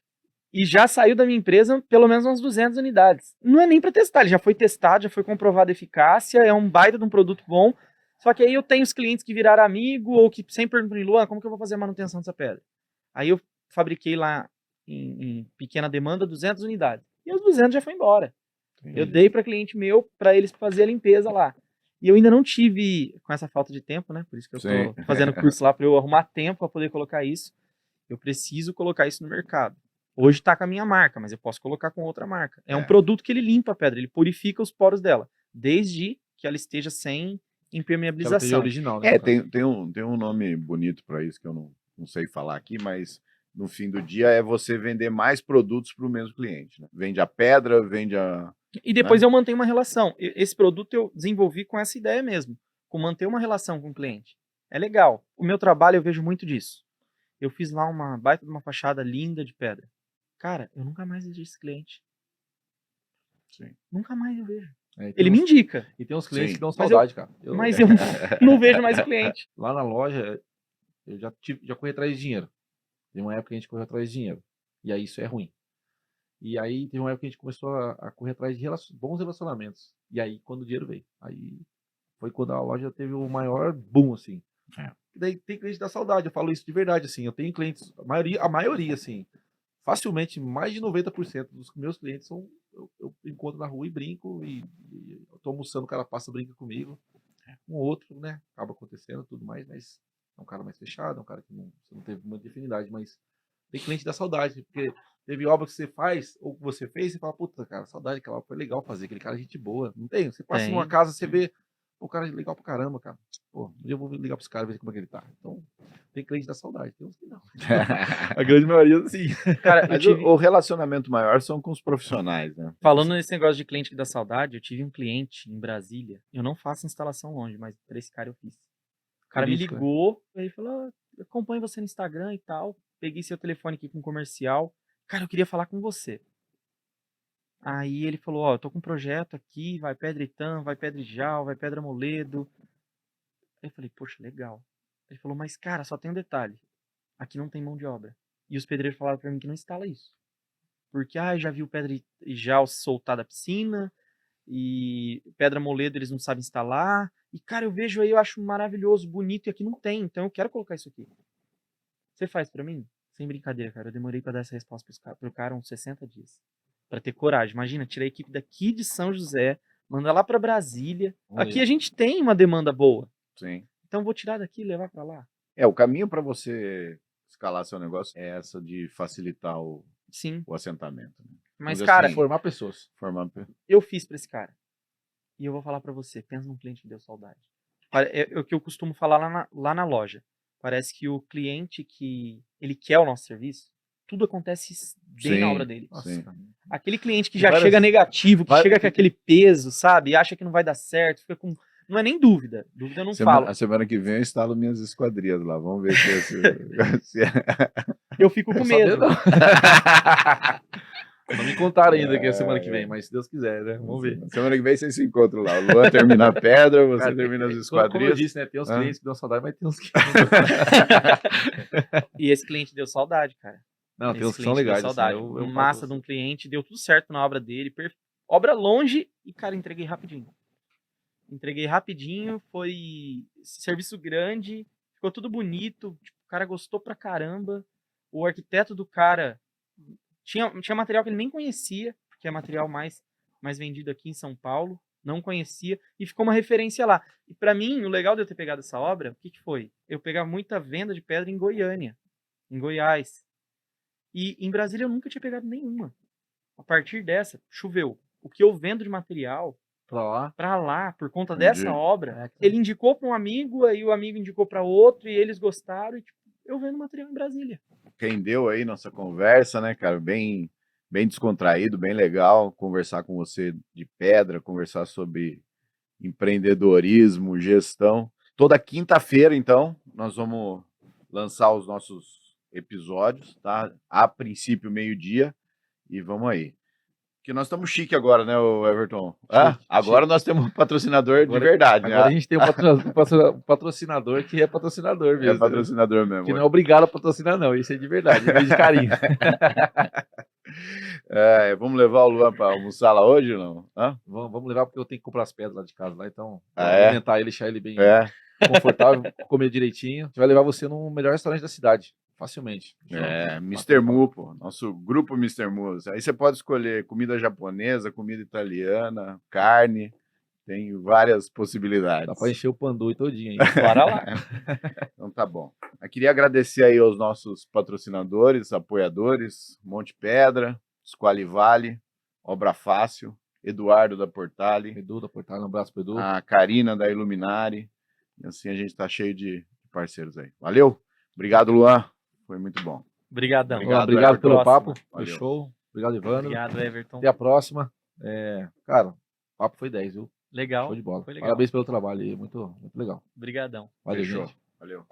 Speaker 3: E já saiu da minha empresa pelo menos umas 200 unidades. Não é nem para testar, ele já foi testado, já foi comprovada a eficácia, é um baita de um produto bom. Só que aí eu tenho os clientes que viraram amigo ou que sempre perguntam para mim, Luan, como que eu vou fazer a manutenção dessa pedra? Aí eu fabriquei lá em pequena demanda 200 unidades. E os 200 já foi embora. Eu dei para cliente meu para eles fazer a limpeza lá. E eu ainda não tive, com essa falta de tempo, né? Por isso que eu
Speaker 1: Sim.
Speaker 3: estou fazendo curso lá para eu arrumar tempo para poder colocar isso. Eu preciso colocar isso no mercado. Hoje está com a minha marca, mas eu posso colocar com outra marca. É um produto que ele limpa a pedra, ele purifica os poros dela, desde que ela esteja sem impermeabilização.
Speaker 2: Original, né?
Speaker 1: Tem um nome bonito para isso que eu não sei falar aqui, mas no fim do dia é você vender mais produtos para o mesmo cliente. Né? Vende a pedra, vende a...
Speaker 3: E depois eu mantenho uma relação. Esse produto eu desenvolvi com essa ideia mesmo, com manter uma relação com o cliente. É legal. O meu trabalho eu vejo muito disso. Eu fiz lá uma baita de uma fachada linda de pedra. Cara, eu nunca mais vejo esse cliente.
Speaker 1: Sim.
Speaker 3: Nunca mais eu vejo.
Speaker 2: É,
Speaker 3: Ele me indica,
Speaker 2: E tem uns clientes
Speaker 1: Sim.
Speaker 2: que dão
Speaker 3: Mas
Speaker 2: saudade, cara.
Speaker 3: mas eu não vejo mais o cliente.
Speaker 2: Lá na loja, eu já corri atrás de dinheiro. Tem uma época que a gente correu atrás de dinheiro. E aí isso é ruim. E aí tem uma época que a gente começou a correr atrás de bons relacionamentos. E aí quando o dinheiro veio. Aí foi quando a loja teve o maior boom, assim.
Speaker 1: É.
Speaker 2: E daí tem cliente da saudade, eu falo isso de verdade, assim. Eu tenho clientes, a maioria assim, facilmente mais de 90% dos meus clientes são eu encontro na rua e brinco e eu tô almoçando, o cara passa, brinca comigo. Um outro, né, acaba acontecendo tudo mais, mas é um cara mais fechado, é um cara que você não teve muita afinidade, mas tem cliente da saudade, porque teve obra que você faz, ou que você fez, e fala, puta, cara, saudade, aquela obra foi legal fazer, aquele cara é gente boa. Não tem? Você passa
Speaker 3: Tem,
Speaker 2: numa casa, você vê, pô, o cara é legal pra caramba, cara. Pô, um dia eu vou ligar pros caras, ver como é que ele tá. Então, tem cliente da saudade, tem uns que não. A grande maioria, sim.
Speaker 3: Cara, eu
Speaker 1: Mas
Speaker 3: tive,
Speaker 1: o relacionamento maior são com os profissionais, né?
Speaker 3: falando nesse negócio de cliente que dá saudade, eu tive um cliente em Brasília. Eu não faço instalação longe, mas para esse cara eu fiz. O cara me
Speaker 2: Turístico, né?
Speaker 3: ligou, ele falou: eu acompanho você no Instagram e tal. Peguei seu telefone aqui com comercial. Cara, eu queria falar com você. Aí ele falou: ó, eu tô com um projeto aqui, vai Pedra Itã, vai Pedra Jal, vai Pedra Moledo. Aí eu falei: poxa, legal. Ele falou: mas cara, só tem um detalhe. Aqui não tem mão de obra. E os pedreiros falaram pra mim que não instala isso. Porque, já vi o Pedra Jal soltar da piscina, e Pedra Moledo eles não sabem instalar. E, cara, eu vejo aí, eu acho maravilhoso, bonito, e aqui não tem, então eu quero colocar isso aqui. Você faz pra mim? Sem brincadeira, cara, eu demorei pra dar essa resposta pro cara uns 60 dias. Pra ter coragem. Imagina, tirei a equipe daqui de São José, mandar lá pra Brasília. Aqui a gente tem uma demanda boa.
Speaker 1: Sim.
Speaker 3: Então vou tirar daqui e levar pra lá.
Speaker 1: O caminho para você escalar seu negócio é essa de facilitar
Speaker 3: Sim.
Speaker 1: o assentamento. Né?
Speaker 3: Mas,
Speaker 1: Mas,
Speaker 3: cara,
Speaker 1: assim,
Speaker 2: Formar pessoas.
Speaker 3: eu fiz pra esse cara. E eu vou falar pra você, pensa num cliente que deu saudade. É o que eu costumo falar lá na loja. Parece que o cliente que ele quer o nosso serviço, tudo acontece bem na
Speaker 1: Sim,
Speaker 3: obra dele.
Speaker 1: sim.
Speaker 3: Aquele cliente que já
Speaker 2: Várias-
Speaker 3: chega negativo, que
Speaker 2: vai-
Speaker 3: chega com aquele peso, sabe? E acha que não vai dar certo, fica com... Não é nem dúvida. Dúvida eu não falo.
Speaker 1: A semana que vem eu instalo minhas esquadrias lá. Vamos ver se
Speaker 3: Eu fico com
Speaker 2: Saber
Speaker 3: medo.
Speaker 2: não. Não me contaram ainda que é semana que vem, mas se Deus quiser, né? Vamos ver.
Speaker 1: Semana que vem vocês se encontram lá. O Luan termina a pedra, você
Speaker 2: Cara,
Speaker 1: termina as
Speaker 2: Como eu
Speaker 1: esquadrias.
Speaker 2: disse, né? Tem uns
Speaker 1: Ah.
Speaker 2: clientes que dão saudade, mas tem uns que.
Speaker 3: E esse cliente deu saudade, cara.
Speaker 2: Não, tem
Speaker 3: Esse
Speaker 2: uns que são
Speaker 3: cliente deu
Speaker 2: legais.
Speaker 3: saudade.
Speaker 2: Assim, eu
Speaker 3: Massa
Speaker 2: faço-
Speaker 3: de um cliente, deu tudo certo na obra dele. Obra longe e, cara, entreguei rapidinho. Foi serviço grande, ficou tudo bonito, tipo, o cara gostou pra caramba. O arquiteto do cara tinha material que ele nem conhecia, porque é material mais vendido aqui em São Paulo, não conhecia, e ficou uma referência lá. E pra mim, o legal de eu ter pegado essa obra, o que foi? Eu pegava muita venda de pedra em Goiânia, em Goiás. E em Brasília eu nunca tinha pegado nenhuma. A partir dessa, choveu. O que eu vendo de material
Speaker 2: Pra lá.
Speaker 3: lá, por conta
Speaker 1: Entendi.
Speaker 3: dessa obra,
Speaker 2: É,
Speaker 3: ele indicou para um amigo, aí o amigo indicou para outro, e eles gostaram, e tipo, eu vendo material em Brasília.
Speaker 1: Rendeu aí nossa conversa, né, cara? Bem descontraído, bem legal conversar com você de pedra, conversar sobre empreendedorismo, gestão. Toda quinta-feira, então, nós vamos lançar os nossos episódios, tá? A princípio, meio-dia, e vamos aí. Porque nós estamos chique agora, né, o Everton? Agora nós temos um patrocinador de verdade,
Speaker 2: Agora a
Speaker 1: né?
Speaker 2: gente tem um patrocinador que é patrocinador mesmo.
Speaker 1: É patrocinador mesmo.
Speaker 2: Que não é obrigado a patrocinar, não. Isso é de verdade, é meio de carinho.
Speaker 1: Vamos levar o Luan para almoçar lá hoje ou não?
Speaker 2: Vamos levar porque eu tenho que comprar as pedras lá de casa, lá, então alimentar ele, deixar ele bem confortável, comer direitinho. A gente vai levar você no melhor restaurante da cidade, facilmente.
Speaker 1: Mr. Mu, pô, nosso grupo Mr. Mu. Aí você pode escolher comida japonesa, comida italiana, carne, tem várias possibilidades.
Speaker 2: Dá pra encher o pandu todinho aí.
Speaker 3: Bora lá.
Speaker 1: Então tá bom. Eu queria agradecer aí aos nossos patrocinadores, apoiadores, Monte Pedra, Squalivale, Obra Fácil, Eduardo da Portale,
Speaker 2: Edu da Portal, um abraço pro Edu.
Speaker 1: a Karina da Iluminari, e assim a gente tá cheio de parceiros aí. Valeu? Obrigado, Luan. Foi muito bom.
Speaker 3: Obrigadão.
Speaker 2: Obrigado pelo
Speaker 3: Próxima.
Speaker 2: papo, foi
Speaker 1: Valeu.
Speaker 2: show. Obrigado, Evandro.
Speaker 3: Obrigado, Everton.
Speaker 2: Até a próxima. Cara, o papo foi 10, viu?
Speaker 3: Legal.
Speaker 2: Show de bola.
Speaker 3: Foi legal.
Speaker 2: Parabéns pelo trabalho aí, muito, muito legal.
Speaker 3: Obrigadão.
Speaker 2: Valeu,
Speaker 1: Fechou.
Speaker 2: gente.
Speaker 1: Valeu.